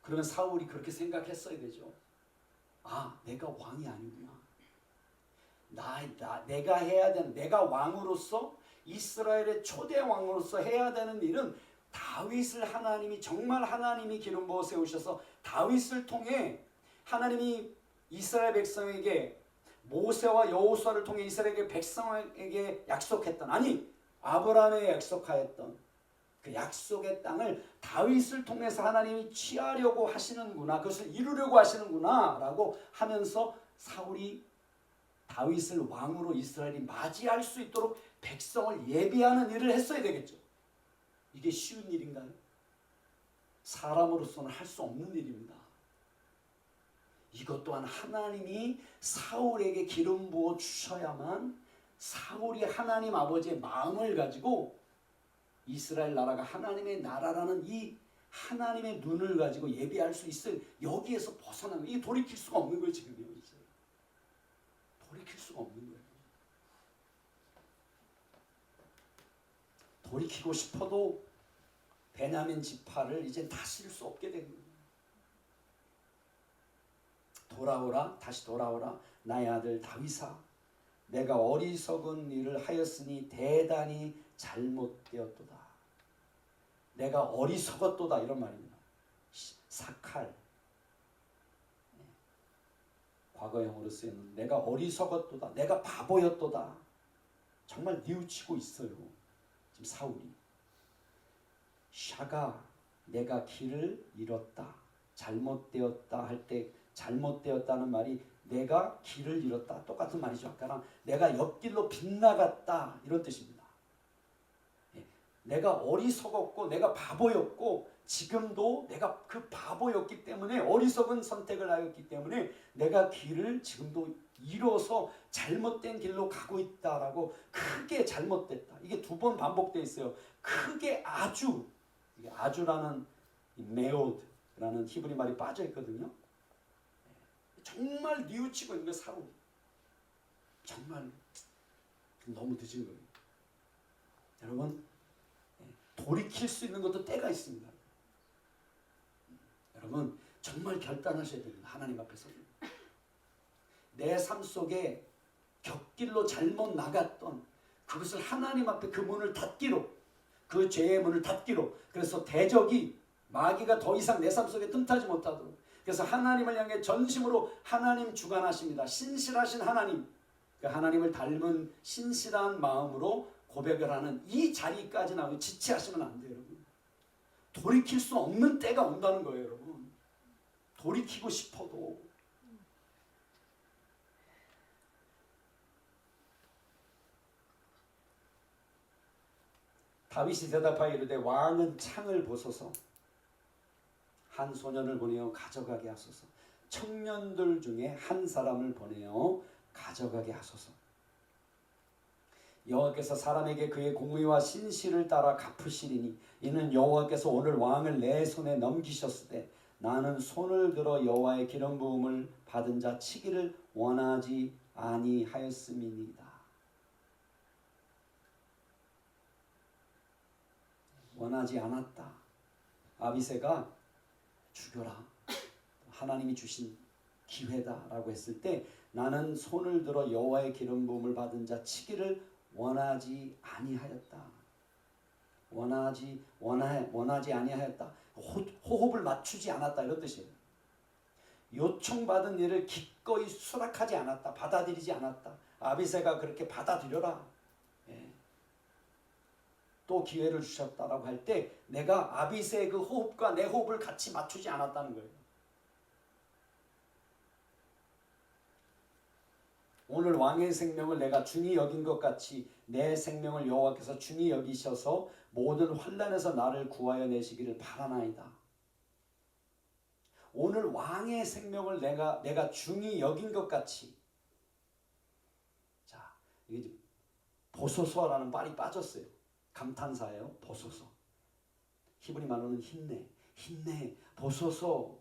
그러면 사울이 그렇게 생각했어야 되죠. 아, 내가 왕이 아니구나. 내가 해야 되는, 내가 왕으로서 이스라엘의 초대 왕으로서 해야 되는 일은 다윗을 하나님이 정말 하나님이 기름 부어 세우셔서 다윗을 통해 하나님이 이스라엘 백성에게 모세와 여호수아를 통해 이스라엘 백성에게 약속했던 아니 아브라함에 약속하였던 그 약속의 땅을 다윗을 통해서 하나님이 취하려고 하시는구나. 그것을 이루려고 하시는구나 라고 하면서 사울이 다윗을 왕으로 이스라엘이 맞이할 수 있도록 백성을 예비하는 일을 했어야 되겠죠. 이게 쉬운 일인가요? 사람으로서는 할 수 없는 일입니다. 이것 또한 하나님이 사울에게 기름 부어 주셔야만 사울이 하나님 아버지의 마음을 가지고 이스라엘 나라가 하나님의 나라라는 이 하나님의 눈을 가지고 예비할 수 있어요. 여기에서 벗어나는 이게 돌이킬 수가 없는 거예요. 지금요. 이제 돌이킬 수가 없는 거예요. 돌이키고 싶어도 베냐민 지파를 이제 다스릴 수 없게 된 거예요. 돌아오라, 다시 돌아오라, 나의 아들 다윗아, 내가 어리석은 일을 하였으니 대단히 잘못되었도다. 내가 어리석었도다 이런 말입니다. 사칼 과거형으로 쓰이는 내가 어리석었도다. 내가 바보였도다. 정말 뉘우치고 있어요. 지금 사울이. 샤가 내가 길을 잃었다. 잘못되었다 할 때 잘못되었다는 말이 내가 길을 잃었다. 똑같은 말이죠. 아까랑 내가 옆길로 빗나갔다 이런 뜻입니다. 내가 어리석었고 내가 바보였고 지금도 내가 그 바보였기 때문에 어리석은 선택을 하였기 때문에 내가 길을 지금도 잃어서 잘못된 길로 가고 있다라고 크게 잘못됐다. 이게 두 번 반복되어 있어요. 크게 아주 이게 아주라는 메오드라는 히브리 말이 빠져 있거든요. 정말 뉘우치고 있는 거 사울이. 정말 너무 늦은 거예요. 여러분 돌이킬 수 있는 것도 때가 있습니다. 여러분 정말 결단하셔야 됩니다. 하나님 앞에서 내 삶 속에 곁길로 잘못 나갔던 그것을 하나님 앞에 그 문을 닫기로 그 죄의 문을 닫기로 그래서 대적이 마귀가 더 이상 내 삶 속에 틈타지 못하도록 그래서 하나님을 향해 전심으로 하나님 주관하십니다. 신실하신 하나님 그 하나님을 닮은 신실한 마음으로 고백을 하는 이 자리까지 나오고 지체하시면 안 돼요. 여러분. 돌이킬 수 없는 때가 온다는 거예요. 여러분. 돌이키고 싶어도 다윗이 대답하여 이르되 왕은 창을 보소서 한 소년을 보내어 가져가게 하소서 청년들 중에 한 사람을 보내어 가져가게 하소서 여호와께서 사람에게 그의 공의와 신실을 따라 갚으시리니 이는 여호와께서 오늘 왕을 내 손에 넘기셨을 때 나는 손을 들어 여호와의 기름 부음을 받은 자 치기를 원하지 아니하였음이니이다. 원하지 않았다. 아비새가 죽여라. 하나님이 주신 기회다라고 했을 때 나는 손을 들어 여호와의 기름 부음을 받은 자 치기를 원하지 아니하였다. 원하지 아니하였다. 호흡을 맞추지 않았다 이런 뜻이에요. 요청받은 일을 기꺼이 수락하지 않았다. 받아들이지 않았다. 아비새가 그렇게 받아들여라. 예. 또 기회를 주셨다라고 할 때 내가 아비새의 그 호흡과 내 호흡을 같이 맞추지 않았다는 거예요. 오늘 왕의 생명을 내가 중히 여긴 것 같이 내 생명을 여호와께서 중히 여기셔서 모든 환난에서 나를 구하여 내시기를 바라나이다. 오늘 왕의 생명을 내가 중히 여긴 것 같이. 자, 이게 보소서라는 말이 빠졌어요. 감탄사예요. 보소서. 히브리 말로는 힘내, 보소서.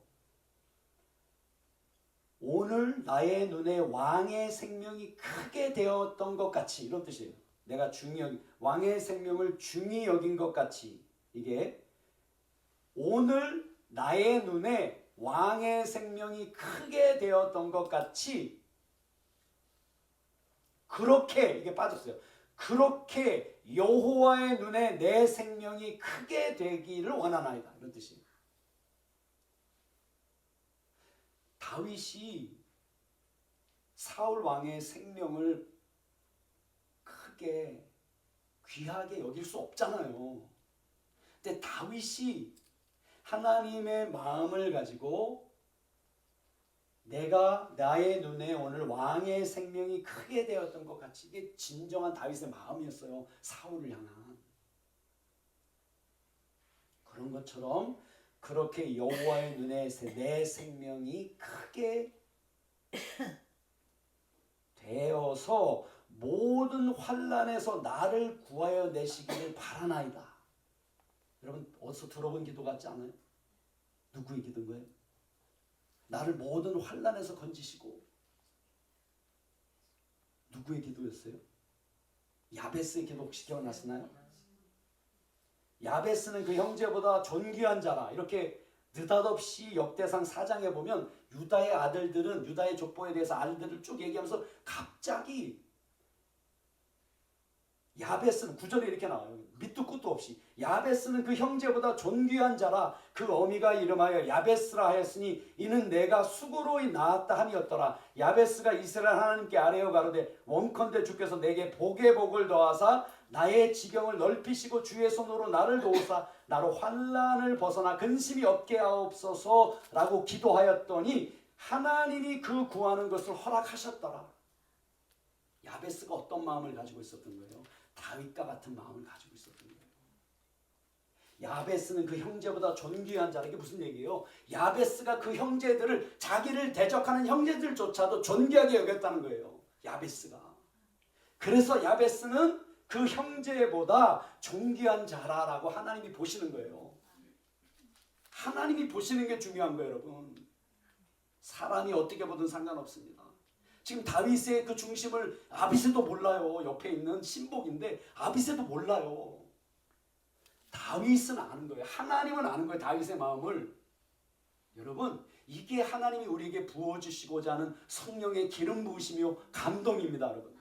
오늘 나의 눈에 왕의 생명이 크게 되었던 것 같이 이런 뜻이에요. 내가 왕의 생명을 중히 여긴 것 같이. 이게 오늘 나의 눈에 왕의 생명이 크게 되었던 것 같이 그렇게 이게 빠졌어요. 그렇게 여호와의 눈에 내 생명이 크게 되기를 원하나이다. 이런 뜻이에요. 다윗이 사울 왕의 생명을 크게 귀하게 여길 수 없잖아요. 근데 다윗이 하나님의 마음을 가지고 내가 나의 눈에 오늘 왕의 생명이 크게 되었던 것 같이 이게 진정한 다윗의 마음이었어요. 사울을 향한. 그런 것처럼 그렇게 여호와의 눈에 내 생명이 크게 되어서 모든 환난에서 나를 구하여 내시기를 바라나이다. 여러분 어디서 들어본 기도 같지 않아요? 누구의 기도인 거예요? 나를 모든 환난에서 건지시고. 누구의 기도였어요? 야베스의 기도 혹시 기억나시나요? 야베스는 그 형제보다 존귀한 자라. 이렇게 느닷없이 역대상 4장에 보면 유다의 아들들은 유다의 족보에 대해서 아들들을 쭉 얘기하면서 갑자기 야베스는 9절에 이렇게 나와요. 밑도 끝도 없이 야베스는 그 형제보다 존귀한 자라. 그 어미가 이름하여 야베스라 하였으니 이는 내가 수고로 낳았다 함이었더라. 야베스가 이스라엘 하나님께 아뢰어 가로되 원컨대 주께서 내게 복에 복을 더하사 나의 지경을 넓히시고 주의 손으로 나를 도우사 나로 환난을 벗어나 근심이 없게 하옵소서라고 기도하였더니 하나님이 그 구하는 것을 허락하셨더라. 야베스가 어떤 마음을 가지고 있었던 거예요? 다윗과 같은 마음을 가지고 있었던 거예요. 야베스는 그 형제보다 존귀한 자라. 이게 무슨 얘기예요? 야베스가 그 형제들을 자기를 대적하는 형제들조차도 존귀하게 여겼다는 거예요. 야베스가. 그래서 야베스는 그 형제보다 존귀한 자라라고 하나님이 보시는 거예요. 하나님이 보시는 게 중요한 거예요, 여러분. 사람이 어떻게 보든 상관없습니다. 지금 다윗의 그 중심을 아비새도 몰라요. 옆에 있는 신복인데 아비새도 몰라요. 다윗은 아는 거예요. 하나님은 아는 거예요. 다윗의 마음을. 여러분 이게 하나님이 우리에게 부어주시고자 하는 성령의 기름 부으심이요 감동입니다. 여러분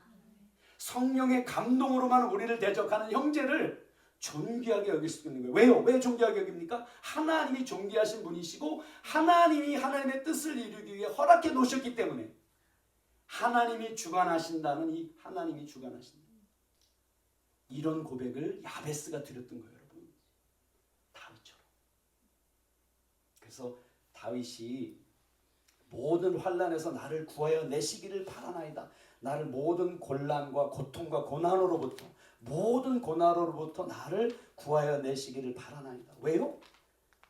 성령의 감동으로만 우리를 대적하는 형제를 존귀하게 여길 수 있는 거예요. 왜요? 왜 존귀하게 여깁니까? 하나님이 존귀하신 분이시고 하나님이 하나님의 뜻을 이루기 위해 허락해 놓으셨기 때문에 하나님이 주관하신다는 이 하나님이 주관하신다. 이런 고백을 야베스가 드렸던 거예요. 여러분 다윗처럼. 그래서 다윗이 모든 환난에서 나를 구하여 내시기를 바라나이다. 나를 모든 곤란과 고통과 고난으로부터 모든 고난으로부터 나를 구하여 내시기를 바라나이다. 왜요?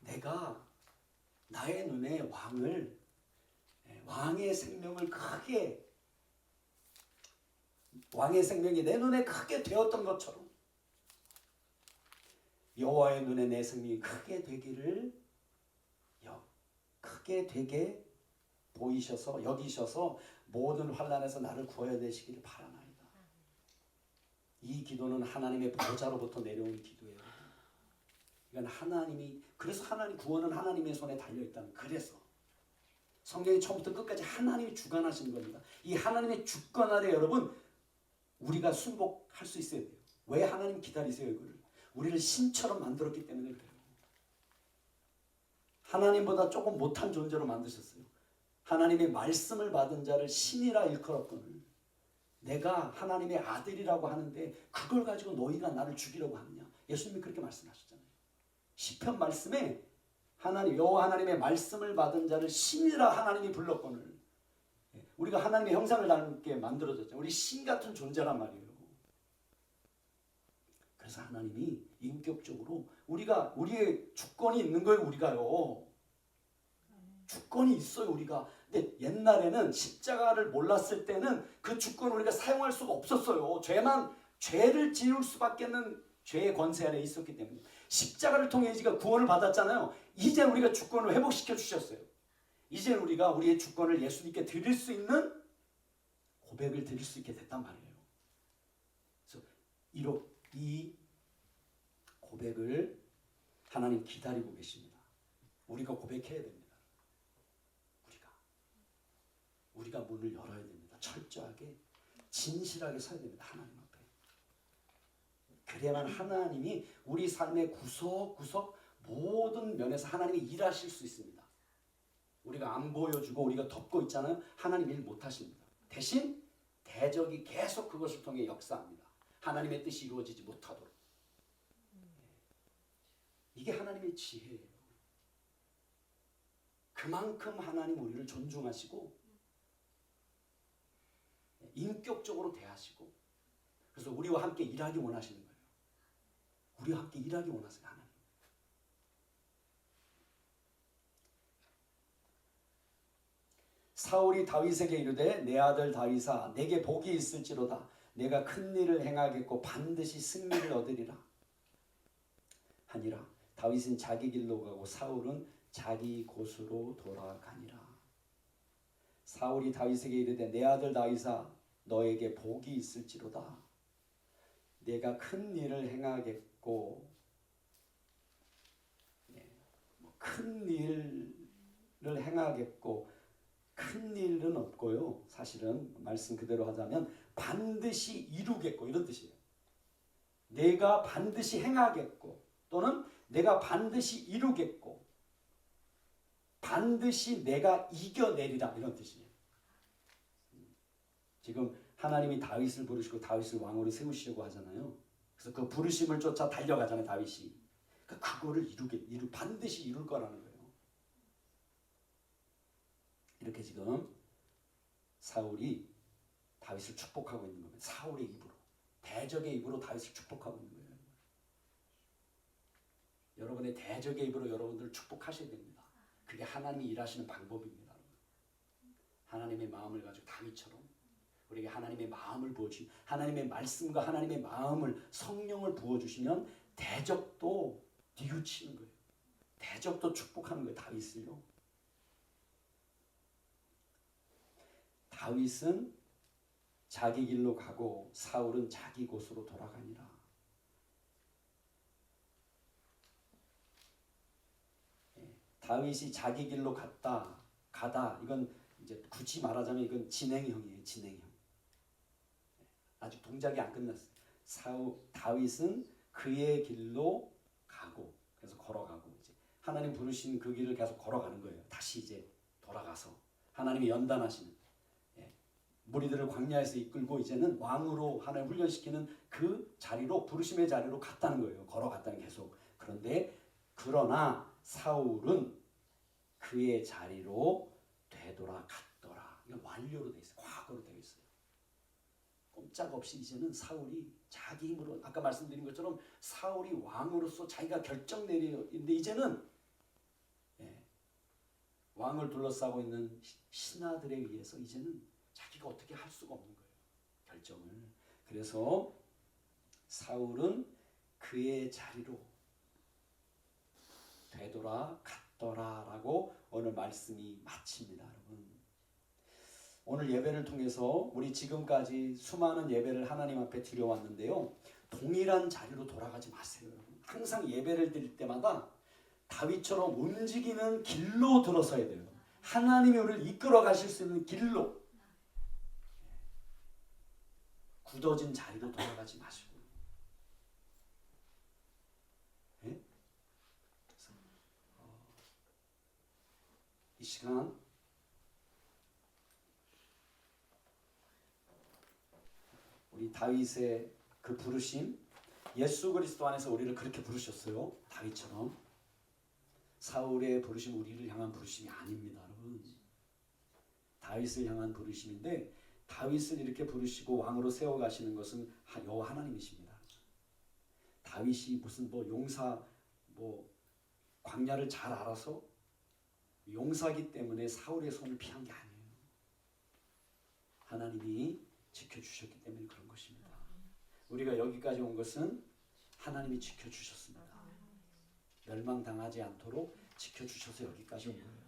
내가 나의 눈에 왕의 생명을 크게 왕의 생명이 내 눈에 크게 되었던 것처럼 여호와의 눈에 내 생명이 크게 되기를 크게 되게 보이셔서 여기셔서 모든 환난에서 나를 구해내시기를 바라나이다. 이 기도는 하나님의 보좌로부터 내려온 기도예요. 이건 하나님이, 그래서 하나님 구원은 하나님의 손에 달려 있다는, 그래서 성경이 처음부터 끝까지 하나님이 주관하시는 겁니다. 이 하나님의 주권 아래 여러분 우리가 순복할 수 있어야 돼요. 왜 하나님 기다리세요? 이거를 우리를 신처럼 만들었기 때문에 그래요. 하나님보다 조금 못한 존재로 만드셨어요. 하나님의 말씀을 받은 자를 신이라 일컬었거늘 내가 하나님의 아들이라고 하는데 그걸 가지고 너희가 나를 죽이려고 하느냐. 예수님이 그렇게 말씀하셨잖아요. 시편 말씀에 하나님 여호와 하나님의 말씀을 받은 자를 신이라 하나님이 불렀거늘 우리가 하나님의 형상을 닮게 만들어졌잖아요. 우리 신 같은 존재란 말이에요. 그래서 하나님이 인격적으로 우리의 주권이 있는 거예요. 우리가요. 주권이 있어요. 우리가. 근데 옛날에는 십자가를 몰랐을 때는 그 주권을 우리가 사용할 수가 없었어요. 죄를 지을 수밖에 없는 죄의 권세 아래 있었기 때문에 십자가를 통해 우리가 구원을 받았잖아요. 이제 우리가 주권을 회복시켜 주셨어요. 이제 우리가 우리의 주권을 예수님께 드릴 수 있는 고백을 드릴 수 있게 됐단 말이에요. 그래서 이 고백을 하나님 기다리고 계십니다. 우리가 고백해야 됩니다. 우리가 문을 열어야 됩니다. 철저하게 진실하게 서야 됩니다. 하나님 앞에. 그래야만 하나님이 우리 삶의 구석구석 모든 면에서 하나님이 일하실 수 있습니다. 우리가 안 보여주고 우리가 덮고 있잖아요. 하나님 일 못하십니다. 대신 대적이 계속 그것을 통해 역사합니다. 하나님의 뜻이 이루어지지 못하도록. 이게 하나님의 지혜예요. 그만큼 하나님 우리를 존중하시고 인격적으로 대하시고 그래서 우리와 함께 일하기 원하시는 거예요. 우리와 함께 일하기 원하세요. 하나님. 사울이 다윗에게 이르되 내 아들 다윗아 내게 복이 있을지로다. 내가 큰 일을 행하겠고 반드시 승리를 얻으리라 하니라. 다윗은 자기 길로 가고 사울은 자기 곳으로 돌아가니라. 사울이 다윗에게 이르되 내 아들 다윗아 너에게 복이 있을지로다. 내가 큰 일을 행하겠고 큰 일을 행하겠고 큰 일은 없고요. 사실은 말씀 그대로 하자면 반드시 이루겠고 이런 뜻이에요. 내가 반드시 행하겠고 또는 내가 반드시 이루겠고 반드시 내가 이겨내리라 이런 뜻이에요. 지금 하나님이 다윗을 부르시고 다윗을 왕으로 세우시려고 하잖아요. 그래서 그 부르심을 쫓아 달려가잖아요. 다윗이. 그거를 반드시 이룰 거라는 거예요. 이렇게 지금 사울이 다윗을 축복하고 있는 겁니다. 사울의 입으로. 대적의 입으로 다윗을 축복하고 있는 거예요. 여러분의 대적의 입으로 여러분들을 축복하셔야 됩니다. 그게 하나님이 일하시는 방법입니다. 하나님의 마음을 가지고 다윗처럼 우리에게 하나님의 마음을 부어주시면 하나님의 말씀과 하나님의 마음을 성령을 부어주시면 대적도 뉘우치는 거예요. 대적도 축복하는 거예요. 다윗을요. 다윗은 자기 길로 가고 사울은 자기 곳으로 돌아가니라. 다윗이 자기 길로 가다 이건 이제 굳이 말하자면 이건 진행형이에요. 진행형. 아직 동작이 안 끝났어요. 다윗은 그의 길로 가고 그래서 걸어가고 이제 하나님 부르신 그 길을 계속 걸어가는 거예요. 다시 이제 돌아가서 하나님이 연단하시는 무리들을 광야에서 이끌고 이제는 왕으로 하나님 훈련시키는 그 자리로 부르심의 자리로 갔다는 거예요. 걸어갔다는 계속. 그러나 사울은 그의 자리로 되돌아갔더라. 이건 완료로 되어 있어요. 과거로 되어 있어요. 꼼짝없이 이제는 사울이 자기 힘으로 아까 말씀드린 것처럼 사울이 왕으로서 자기가 결정 내리는데 이제는 왕을 둘러싸고 있는 신하들에 의해서 이제는 자기가 어떻게 할 수가 없는 거예요. 결정을. 그래서 사울은 그의 자리로 되돌아갔더라라고 오늘 말씀이 마칩니다. 여러분, 오늘 예배를 통해서 우리 지금까지 수많은 예배를 하나님 앞에 드려왔는데요, 동일한 자리로 돌아가지 마세요. 여러분, 항상 예배를 드릴 때마다 다윗처럼 움직이는 길로 들어서야 돼요. 하나님이 우리를 이끌어 가실 수 있는 길로. 굳어진 자리로 돌아가지 마시고. 네? 그래서 이 시간 우리 다윗의 그 부르심, 예수 그리스도 안에서 우리를 그렇게 부르셨어요. 다윗처럼. 사울의 부르심 우리를 향한 부르심이 아닙니다, 여러분. 다윗을 향한 부르심인데, 다윗을 이렇게 부르시고 왕으로 세워 가시는 것은 여호와 하나님이십니다. 다윗이 무슨 용사 광야를 잘 알아서 용사기 때문에 사울의 손을 피한 게 아니에요. 하나님이 지켜주셨기 때문에 그런 것입니다. 우리가 여기까지 온 것은 하나님이 지켜주셨습니다. 멸망당하지 않도록 지켜주셔서 여기까지 온 거예요.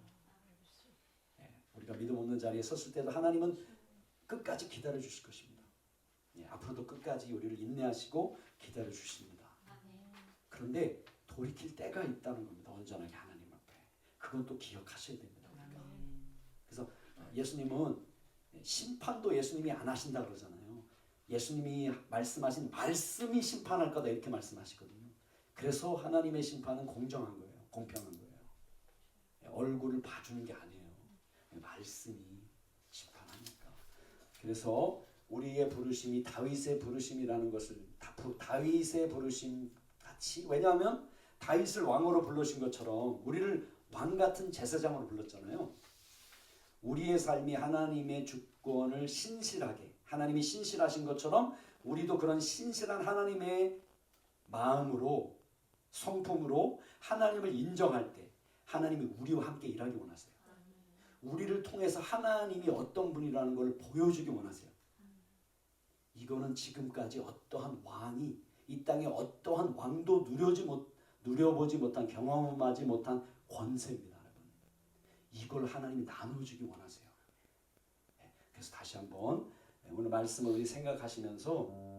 우리가 믿음 없는 자리에 섰을 때도 하나님은 끝까지 기다려 주실 것입니다. 앞으로도 끝까지 우리를 인내하시고 기다려 주십니다. 그런데 돌이킬 때가 있다는 겁니다. 온전하게 하나님 앞에. 그건 또 기억하셔야 됩니다. 우리가. 그래서 예수님은 심판도 예수님이 안 하신다 그러잖아요. 예수님이 말씀하신 말씀이 심판할 거다 이렇게 말씀하시거든요. 그래서 하나님의 심판은 공정한 거예요. 공평한 거예요. 얼굴을 봐주는 게 아니에요. 말씀이 심판하니까. 그래서 우리의 부르심이 다윗의 부르심이라는 것을 다윗의 부르심 같이, 왜냐하면 다윗을 왕으로 불러신 것처럼 우리를 왕 같은 제사장으로 불렀잖아요. 우리의 삶이 하나님의 주권을 신실하게, 하나님이 신실하신 것처럼 우리도 그런 신실한 하나님의 마음으로, 성품으로 하나님을 인정할 때 하나님이 우리와 함께 일하기 원하세요. 우리를 통해서 하나님이 어떤 분이라는 걸 보여주기 원하세요. 이거는 지금까지 어떠한 왕이, 이 땅에 어떠한 왕도 누려보지 못한, 경험하지 못한 권세입니다. 여러분, 이걸 하나님이 나눠주기 원하세요. 그래서 다시 한번 오늘 말씀을 우리 생각하시면서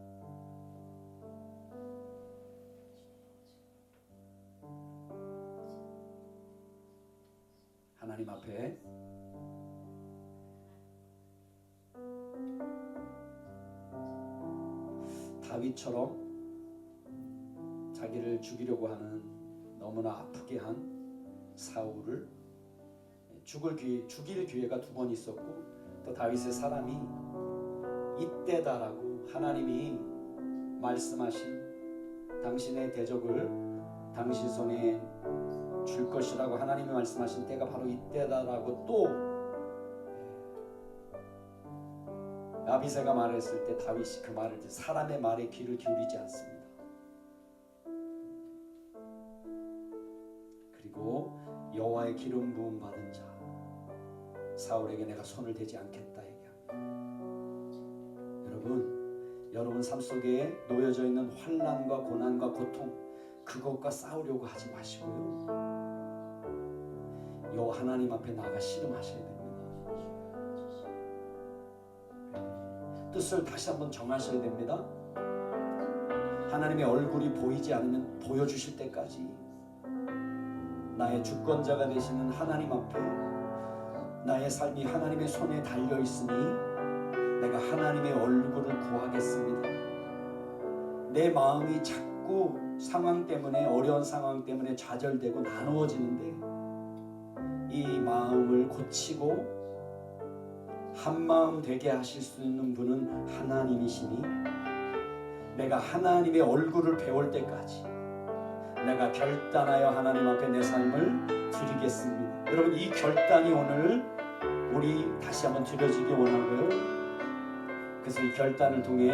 하나님 앞에 다윗처럼 자기를 죽이려고 하는, 너무나 아프게 한 사울을 죽일 기회가 두 번 있었고, 또 다윗의 사람이 이때다라고 하나님이 말씀하신 당신의 대적을 당신 손에 줄 것이라고 하나님이 말씀하신 때가 바로 이때다라고 또 야비새가 말했을 때 다윗이 그 말을 듣고 사람의 말에 귀를 기울이지 않습니다. 그리고 여호와의 기름 부음 받은 자 사울에게 내가 손을 대지 않겠다 얘기합니다. 여러분 삶 속에 놓여져 있는 환난과 고난과 고통, 그것과 싸우려고 하지 마시고요, 여호와 하나님 앞에 나아가 씨름하셔야 됩니다. 뜻을 다시 한번 정하셔야 됩니다. 하나님의 얼굴이 보이지 않으면 보여주실 때까지 나의 주권자가 되시는 하나님 앞에 나의 삶이 하나님의 손에 달려있으니 내가 하나님의 얼굴을 구하겠습니다. 내 마음이 자꾸 상황 때문에, 어려운 상황 때문에 좌절되고 나누어지는데 이 마음을 고치고 한마음 되게 하실 수 있는 분은 하나님이시니 내가 하나님의 얼굴을 배울 때까지 내가 결단하여 하나님 앞에 내 삶을 드리겠습니다. 여러분, 이 결단이 오늘 우리 다시 한번 드려지기 원하고요. 그래서 이 결단을 통해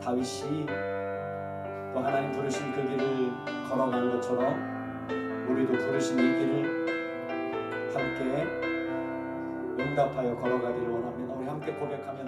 다윗이 또 하나님 부르신 그 길을 걸어간 것처럼 우리도 부르신 이 길을 함께 응답하여 걸어가기를 원합니다. 우리 함께 고백하며